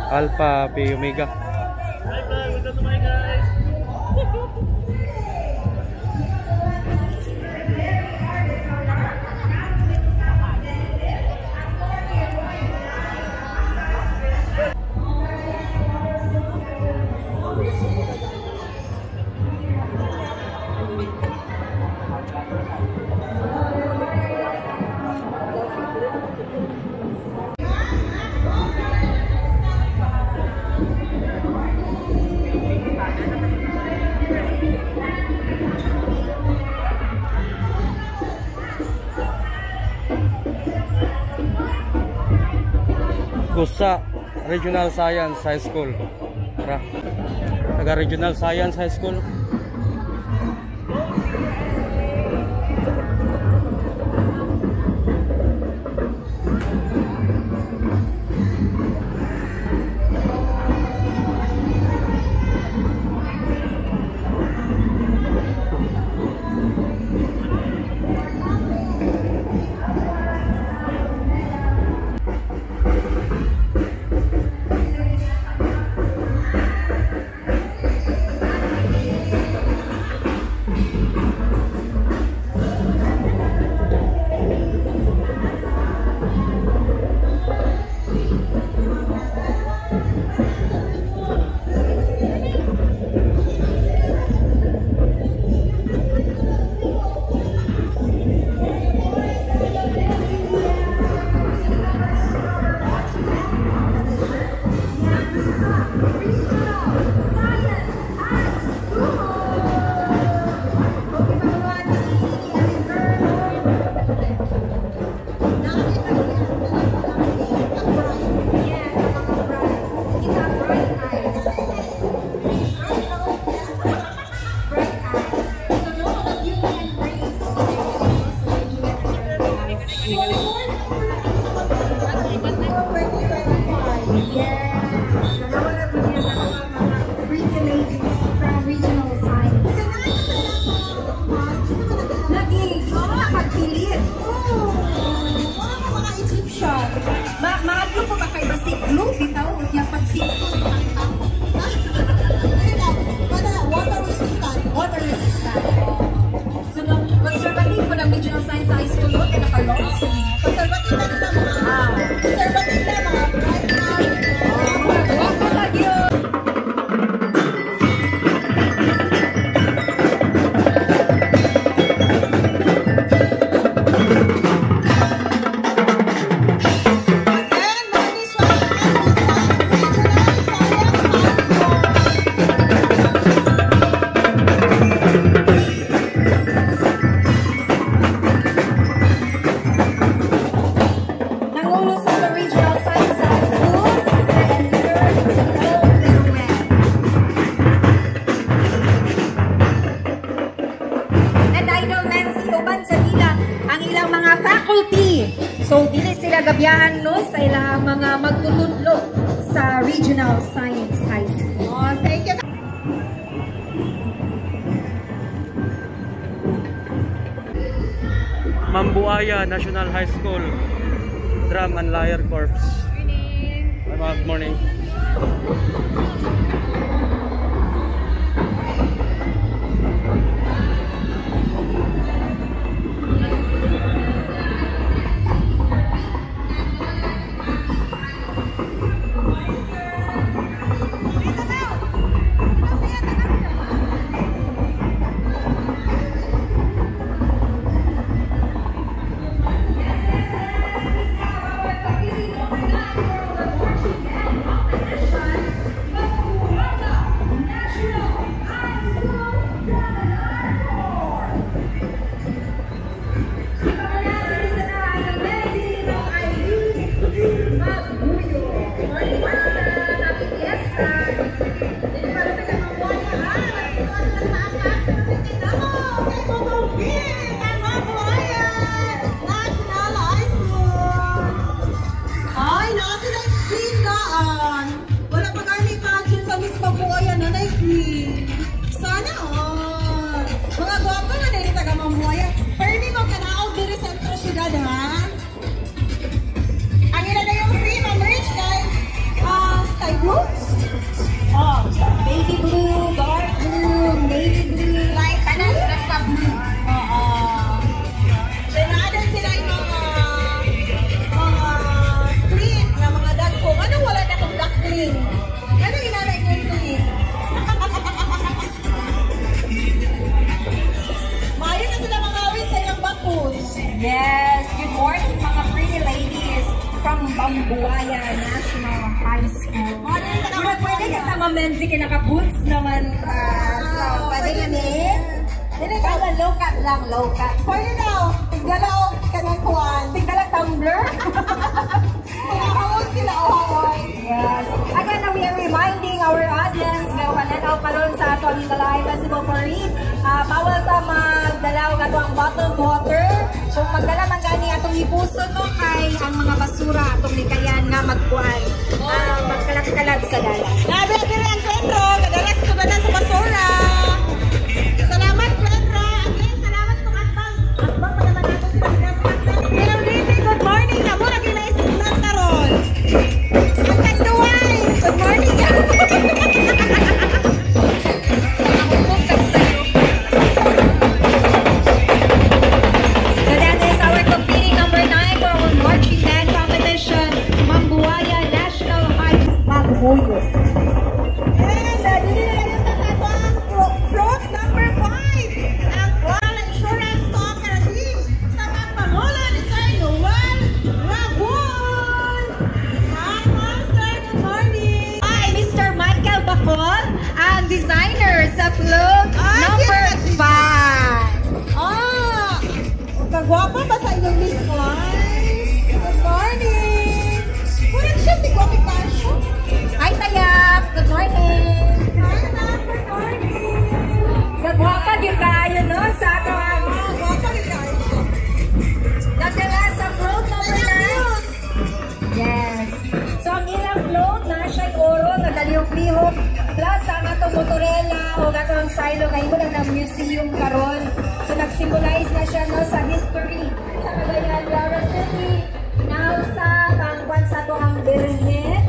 Alpha Pi Omega. Kusa Regional Science High School. Tara. Taga Regional Science High School. Conservative po ng Regional Science High School, kaya naka-law. Conservative na sila gabiyahan no sa ilang mga magtutudlo sa Regional Science High School. Oh, thank you. Mambuaya National High School Drum and Lyre Corps. Good morning. Sana all. Mga guwapo nga na yung taga-Mambuaya. Pero hindi mo kanaog diri sa syudad, ha? Ang ila na yung free ma-merch kay sky blue? Oh, baby blue, dark blue, navy blue, Light, tanan, basta blue. Oo. Sinadan sila yung mga clean na mga dagko. Ano wala na itong duck clean? Ano inanay ko yung clean? Maayo na sila mga awit sa ilang bakos. Yes, good morning mga pretty ladies from Mambuaya National High School. Pwede ka tama menzi kinaka-boots naman. So, pwede namin. Kala low-cut lang, low-cut. Pwede daw, tigdalaw kanang kuwan. Tigdalang tumbler. Pagkakawag sila, oh. Yes. Again, we are reminding our audience na pananaw pa ron sa ato ang Italay Festival Parade. Bawal ta magdalaw ka ang bottled water. So, magdala man gani atong ipuso no kay ang mga basura atong likayan nga magkuhan. Magkalat-kalat sa dalan. Nabi-abi ang Pedro, kadalas subanan sa basura. Salamat, Pedro. Again, salamat sa atbang. Atbang pa naman natin sila. Hello, Lady. Good morning. Namo, lagi na isinan karon. Ang kanduay. Good morning. So that is our competing number 9 for our marching band competition, Mambuaya National High Maghuyo. And dili na lang sa ato ang float number 5. Ang Kuala Insurance Soccer Team sa pagpangulo ni Sir Noel Rabul. Hi, Master. Good morning. Hi, Mr. Michael Bacol, ang designer sa float number 5. Kagwapa ba sa inyong Miss Wise? Good morning. Kunin siya si Guapi Casio. Hi, Tayap! Good morning! Hi, Sam. Good morning. Gagwapa yung kaayo no sa ato ang Guwapa rin kayo. nagdala sa float number 9. Yes. So ang ilang float na siya'y oro, nagdaliyong lihok, plus ang atong motorela o atong silo ngayon mo ng museum karon. So nag-symbolize na siya no, sa history sa Cagayan de Oro City. Now sa tangkwan sa to ang Bernet.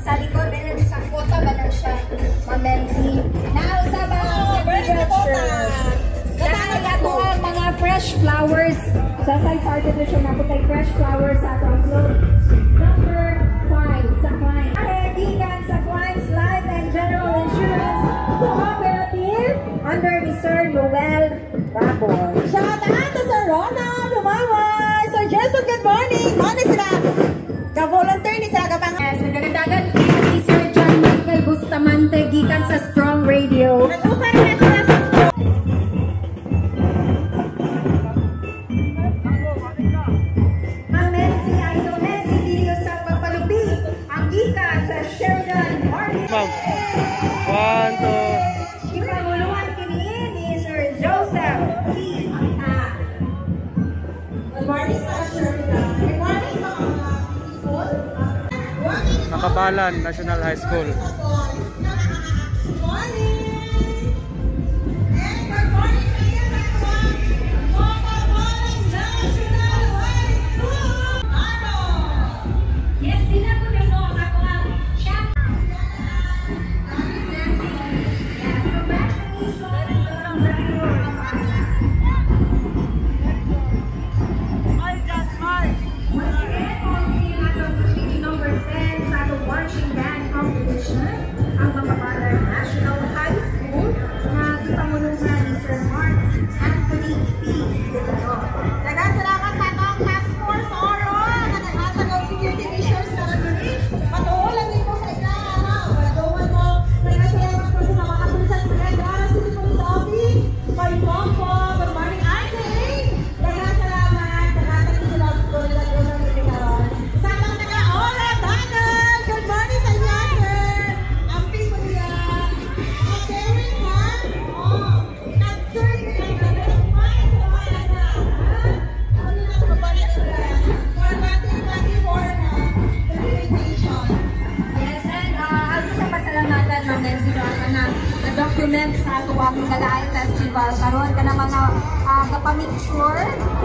Sa likod, meron sa kota ba na siya? Mamensi. Now sa ba? Dahil ato ang mga fresh flowers. Sa side artificial na po tayo fresh flowers sa atong float. Number 5 sa Climb. Gikan sa Climb's Life and General Insurance Cooperative under ni Sir Noel Rabol. Shout out to Sir Ronald Humaway. Sir Jason, good morning. Ano sila? Ka-volunteer ni sila kapang... Yes, nagdagan si Sir John Michael Bustamante gikan sa Strong Radio. Nag-usay na sila sa Ang Messi ay so Messi video sa pagpalupi. Ang gikan sa Sheridan Martin. Ma'am. 1, 2. Ipanguluhan kini ni Sir Joseph P. Good morning, Sir Sheridan. Makabalan National High School. Ang Makabalan National High School na ipamulungan ni Sir Mark Anthony P. Salamat sa atong task force oro na naghatagaw security measures na nagdiri. Patulan din po sa inaaraw. Patulan mo. Salamat po sa mga kapulisan sa General City Police Office. Pagpong po. Good morning, Archie. Salamat. Naghatagaw sa love school. Naghatagaw sa mga karon. Sa atong taga-Ora, Bagal. Good morning sa inyo, sir. Amping po niya. Okay, wait ha. Nag-turn ka na. Yes, and ako sa pasalamatan ng Nancy Joanna na na-document sa ato ang Galaay Festival. Karoon ka ng mga kapamicture,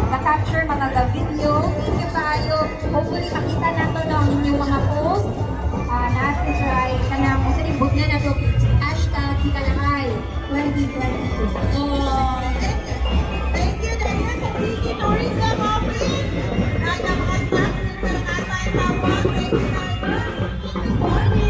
na-capture mga video. Thank you kayo. Hopefully, makita nato ng inyong mga post. Natin sa ay kanang sa ibot na nato hashtag Galaay 2022. Thank you Daniel sa City Tourism Office. At ang mga staff ng Barangay Tawag. Thank you Good morning.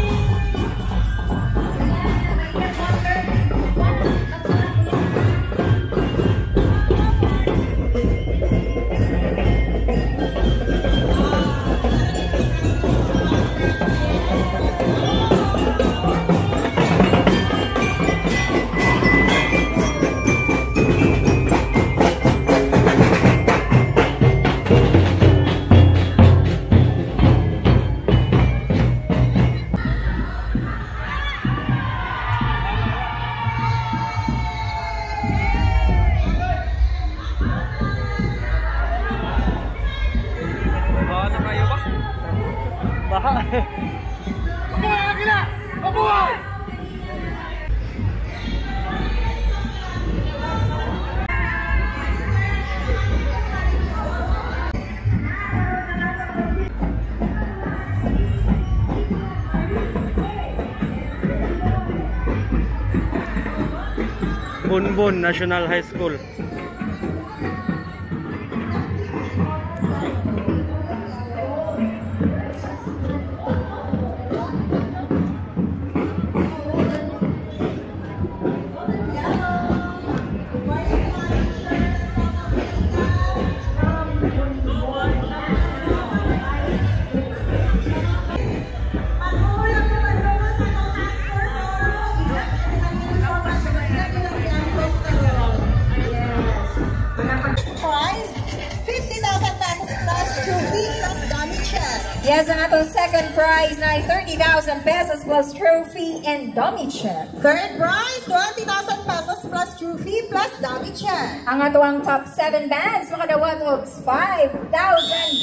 Bunbun National High School. Yes, ang atong second prize na ay 30,000 pesos plus trophy and dummy check. Third prize, 20,000 pesos plus trophy plus dummy check. Ang atong top 7 bands makadawat og 5,000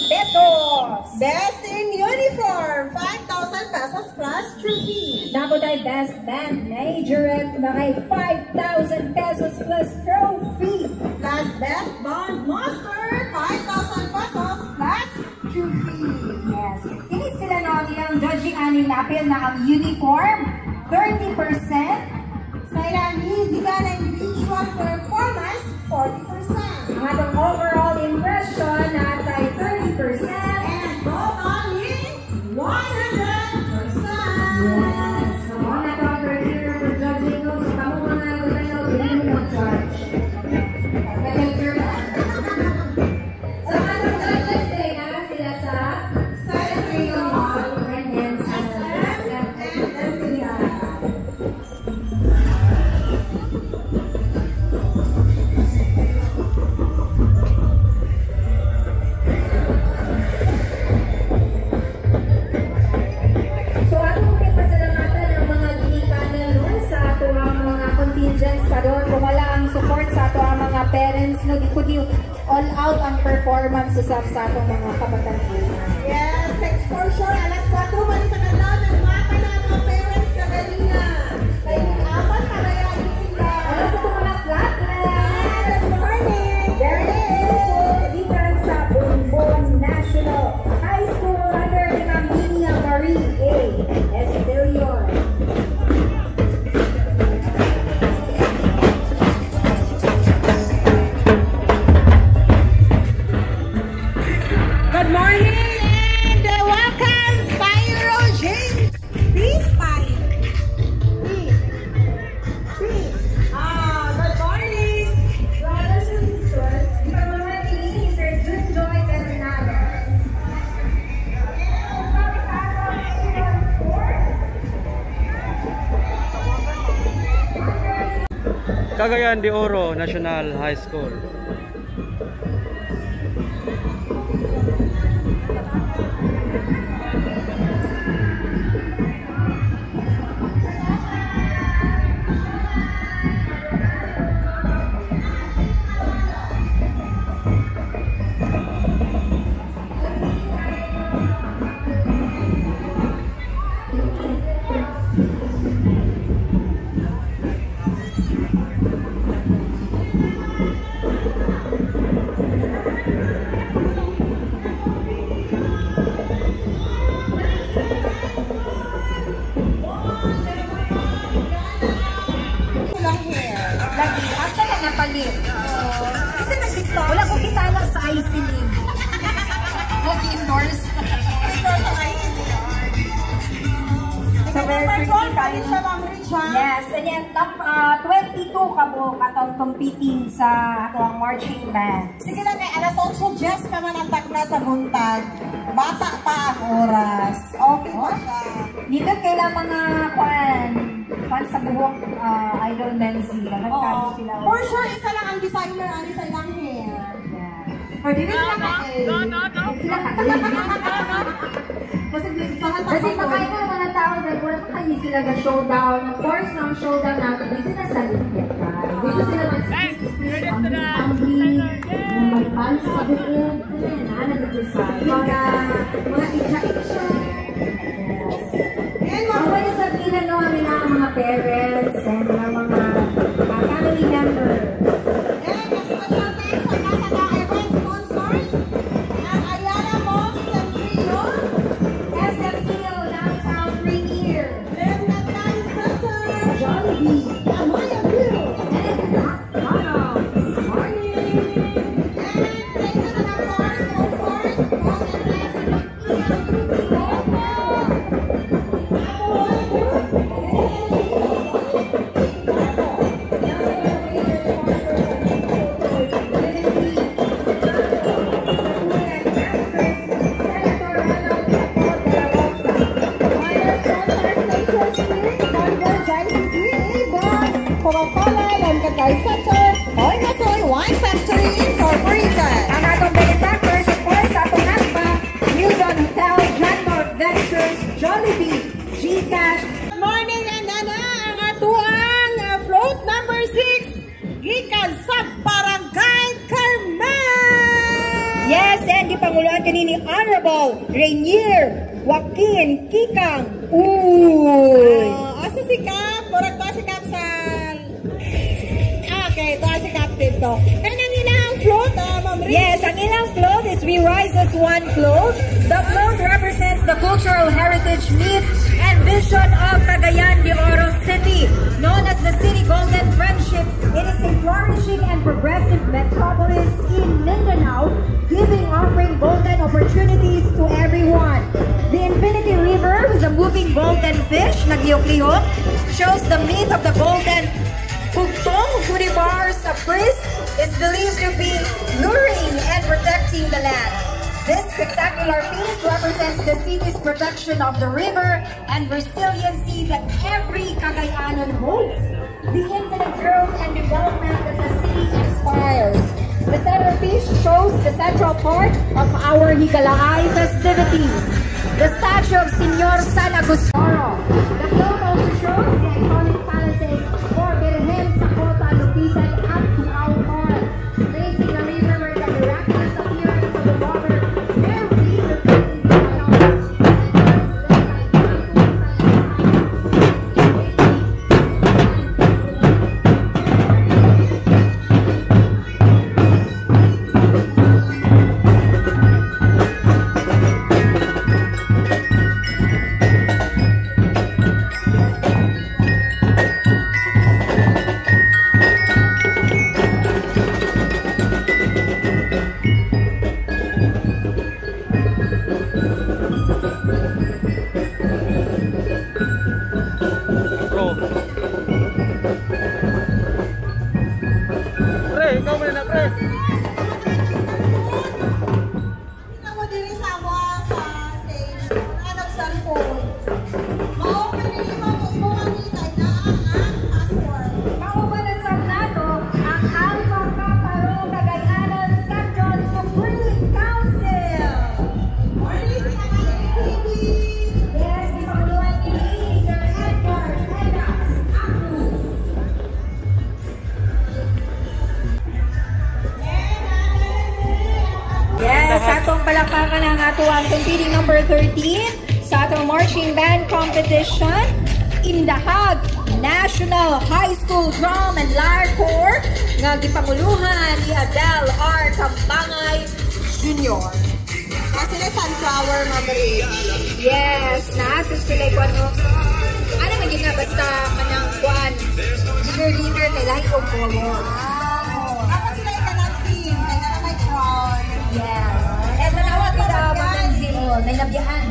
pesos. Best in uniform, 5,000 pesos plus trophy. Dapat ay best band majorette na kay 5,000 pesos plus trophy. Plus best band master, 5,000 pesos plus trophy. Yes. Ini sila no ang judging aning napil na ang uniform 30%. Sa ilang musical and visual performance, 40%. Ang atong overall impression na ay 30%. And totally 100%. Yes. So, mga doctor here for judging no, so kamo mga nagtayo, hindi mo mag-judge. So, atong judges today na sila sa kung wala ang support sa ato ang mga parents no, di ko di all out ang performance sa atong mga kabataan. Yes, next for sure, alas 4 man sa kanila. Cagayan de Oro National High School. Lagi, asa na napalit? Kasi nag-tiktok. Wala ko kita lang sa IC name. Mag-endorse. Endorse sa IC name. So, very pretty kayo. Yes, and yan, top 22 ka mo katong competing sa atong marching band. Sige lang kay alas 8 just ka man ang tagna sa buntag. Bata pa ang oras. Okay ba siya? Dito kailang mga kwan sa buhok idol Nancy. Nagkano sila. For sure, isa lang ang designer ani sa ilang hair. Or dito sila sila kasi makain na mga tao dahil wala pa kayo sila ga-showdown. Of course, ang showdown natin dito na sa Limpia. Dito sila mag-split, ang magpal sa buong. Ano dito sa mga itcha-itcha. Ang wala sabihin na namin ang mga parents and mga family members. Wine Factory Incorporated. Ang atong benefactors, of course, atong hatba, Newton Hotel, Landmark Ventures, Jollibee, Gcash. Good morning, Nana! Ang atuang float number 6, gikan sa Barangay Carmen! Yes, and ipanguluan kanini Honorable Rainier Joaquin Kikang Uy. Asa si Cap? Murag to si Cap sa... Okay, to si Captain to. Kaya nang ilang float, Ma'am Riz? Yes, ang ilang float is We Rise as One float. The float represents the cultural heritage, myth, and vision of Cagayan de Oro City. Known as the City Golden Friendship, it is a flourishing and progressive metropolis in Mindanao, offering golden opportunities to everyone. The Infinity River with a moving golden fish, naglihok-lihok, shows the myth of the golden Pugtong, who devours a priest, is believed to be luring and protecting the land. This spectacular piece represents the city's protection of the river and resiliency that every Cagayanon hopes. The infinite growth and development that the city inspires. The centerpiece shows the central part of our Higalaay festivities, the statue of Señor San Agustino. The float also shows the iconic palisade or Virgen Sakota located up to our heart, facing the river where the miraculous appearance of the water every reflecting the competing number 13 sa atong marching band competition, Indahag National High School Drum and Lyre Corps nga gipanguluhan ni Adel R. Tambangay Jr. Kasi na sunflower, Mabri. Yes, nasa sila ko ano. Ano maging nga basta kanang kuan. Leader kay lahi og color. Ako sila yung kanang team, kaya na may crown. Yes. And manawag ko na mamansin mo, may nabiyahan.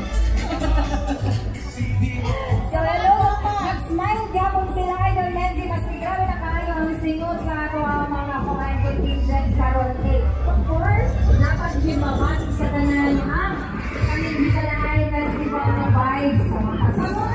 So hello, nag-smile gyapon sila Idol Menzi, mas grabe na kayo ang singot sa ato ang mga command contingents karon kay. Of course, dapat himawan sa tanan ang kami sa Lahay Festival ng vibes sa mga kasama.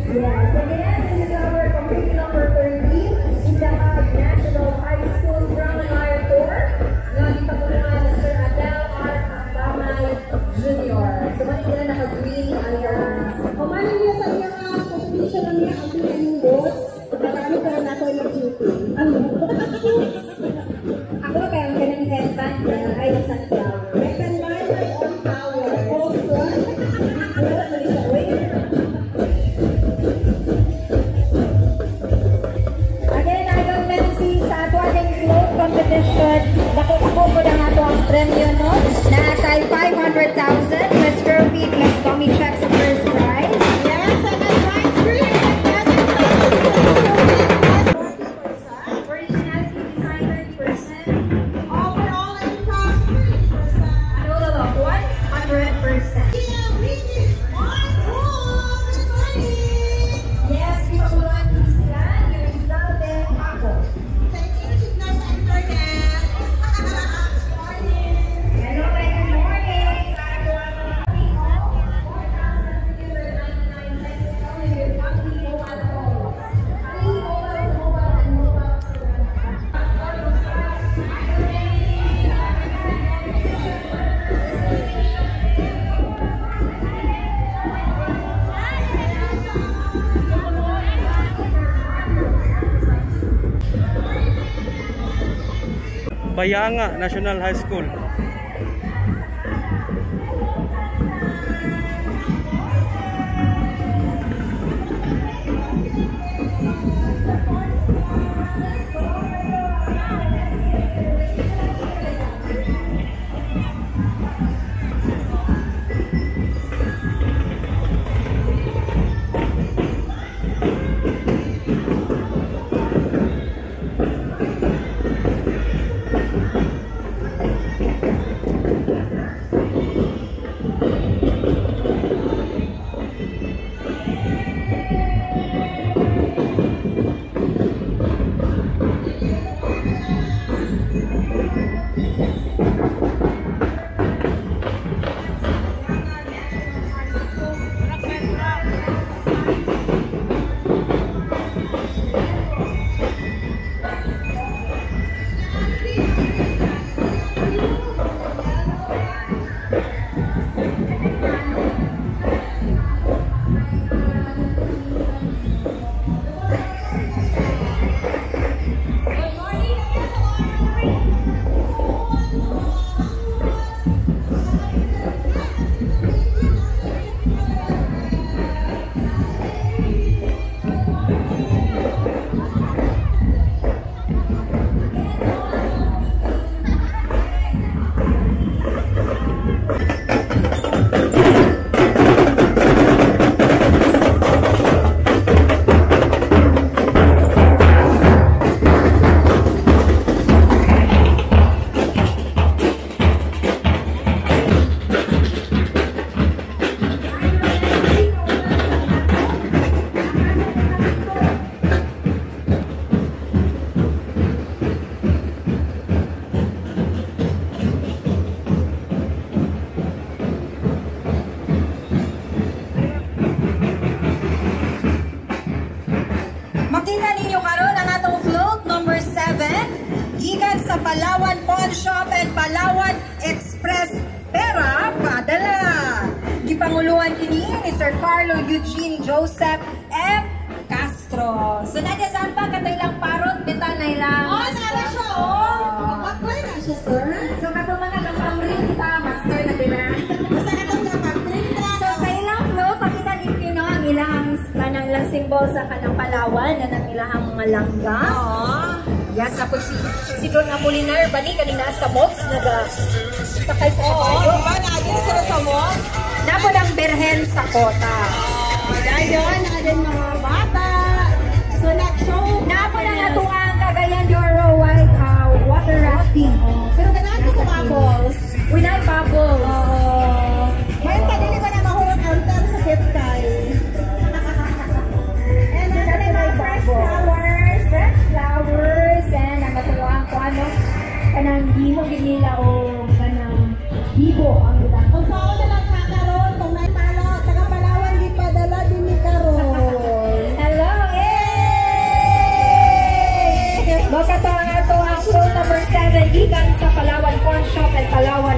Yes, again, this is our competing number 13, Indahag National High School Drum and Lyre Corps. Nga gipanguluhan ni Sir Adel R. Tambangay Jr. So, mali sila naka-green irons. Umano niya sa iyo nga, competition na niya ang pinaging boats. Marami pa rin ako yung duty. Ako na kaya ang ganang headband na ay sunflower. May kanbay, may on power. Also, Wala na rin siya, wait. Again, Idol Menzi, sa ato ating float competition, nakukuha po na ato ang premyo, no? Na kay 500,000 plus trophy plus dummy check sa first prize. yes, and the prize screen, yes, Originality design 30%. overall income 30%. A total of 100%. Yes, ipaguluhan ko sila, yung Rizalde ako. Hello, good morning. Bayanga National High School. Palawan Pawn Shop and Palawan Express Pera padala. Gipanguluhan kini ni Sir Carlo Eugene Joseph M. Castro. Castro. So, Nadia Salpa, katay lang parot, beta na ilang. Oh, nara siya, oh. Baklay na siya, sir. So, kato mga kapamrin sa master na diba? Basta ka itong kapag-trinda. So, sa ilang, no, pakita din no, ang ilang kanang lang simbol sa kanang Palawan, na ng ilang mga langga. Oh. Yes, ako si Don Apolinar, bali kanina sa box, sakay sa kabayo. Diba, natin sila sa mall? Napo ng berhen sa kota. Ayun, natin mga bata. So, nag-show. Napo na nga ang Cagayan de Oro White water rafting. Pero ganaan ko sa bubbles. Winay bubbles. Ngayon pa din ko na mahurot counter sa Kipkay. And then, Kasi may fresh flowers, and ang matuwaan ko ano, kanang gibo ginila o kanang gibo ang ilang. Kung saan na lang kakaroon, kung may palo, taga Palawan, di pa dala din ni Karoon. Hello! Hey! Baka to ang ato ang float number 7 gikan sa Palawan Pawn Shop and Palawan.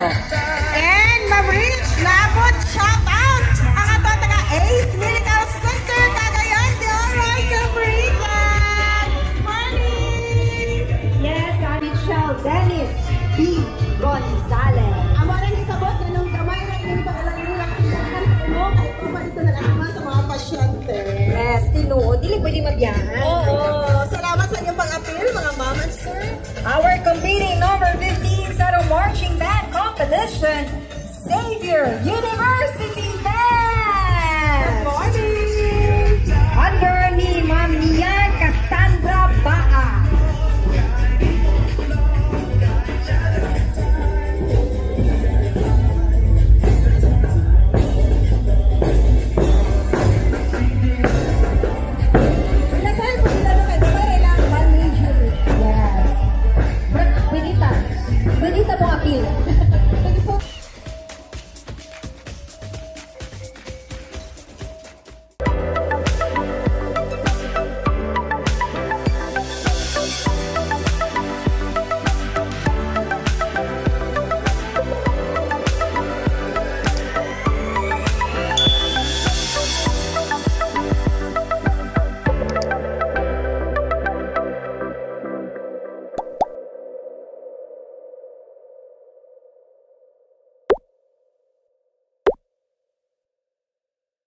And ma-reach, labot, shout out! Ang ato taga Ace Medical Center, Cagayan de Oro, Cabritan! Morning! Yes, Michelle Dennis B. Gonzalez. Amo rin isabot na nung gamay na yung pag-alang-ulang ilahan mo, kahit pa ba dito nag-ama sa mga pasyente. Yes, tinuod. Dili pwede mabiyaan. Oo, salamat sa inyong pag-appeal, mga mom and sir. Our competing number 15 sa marching band competition, Xavier University Band! Morning!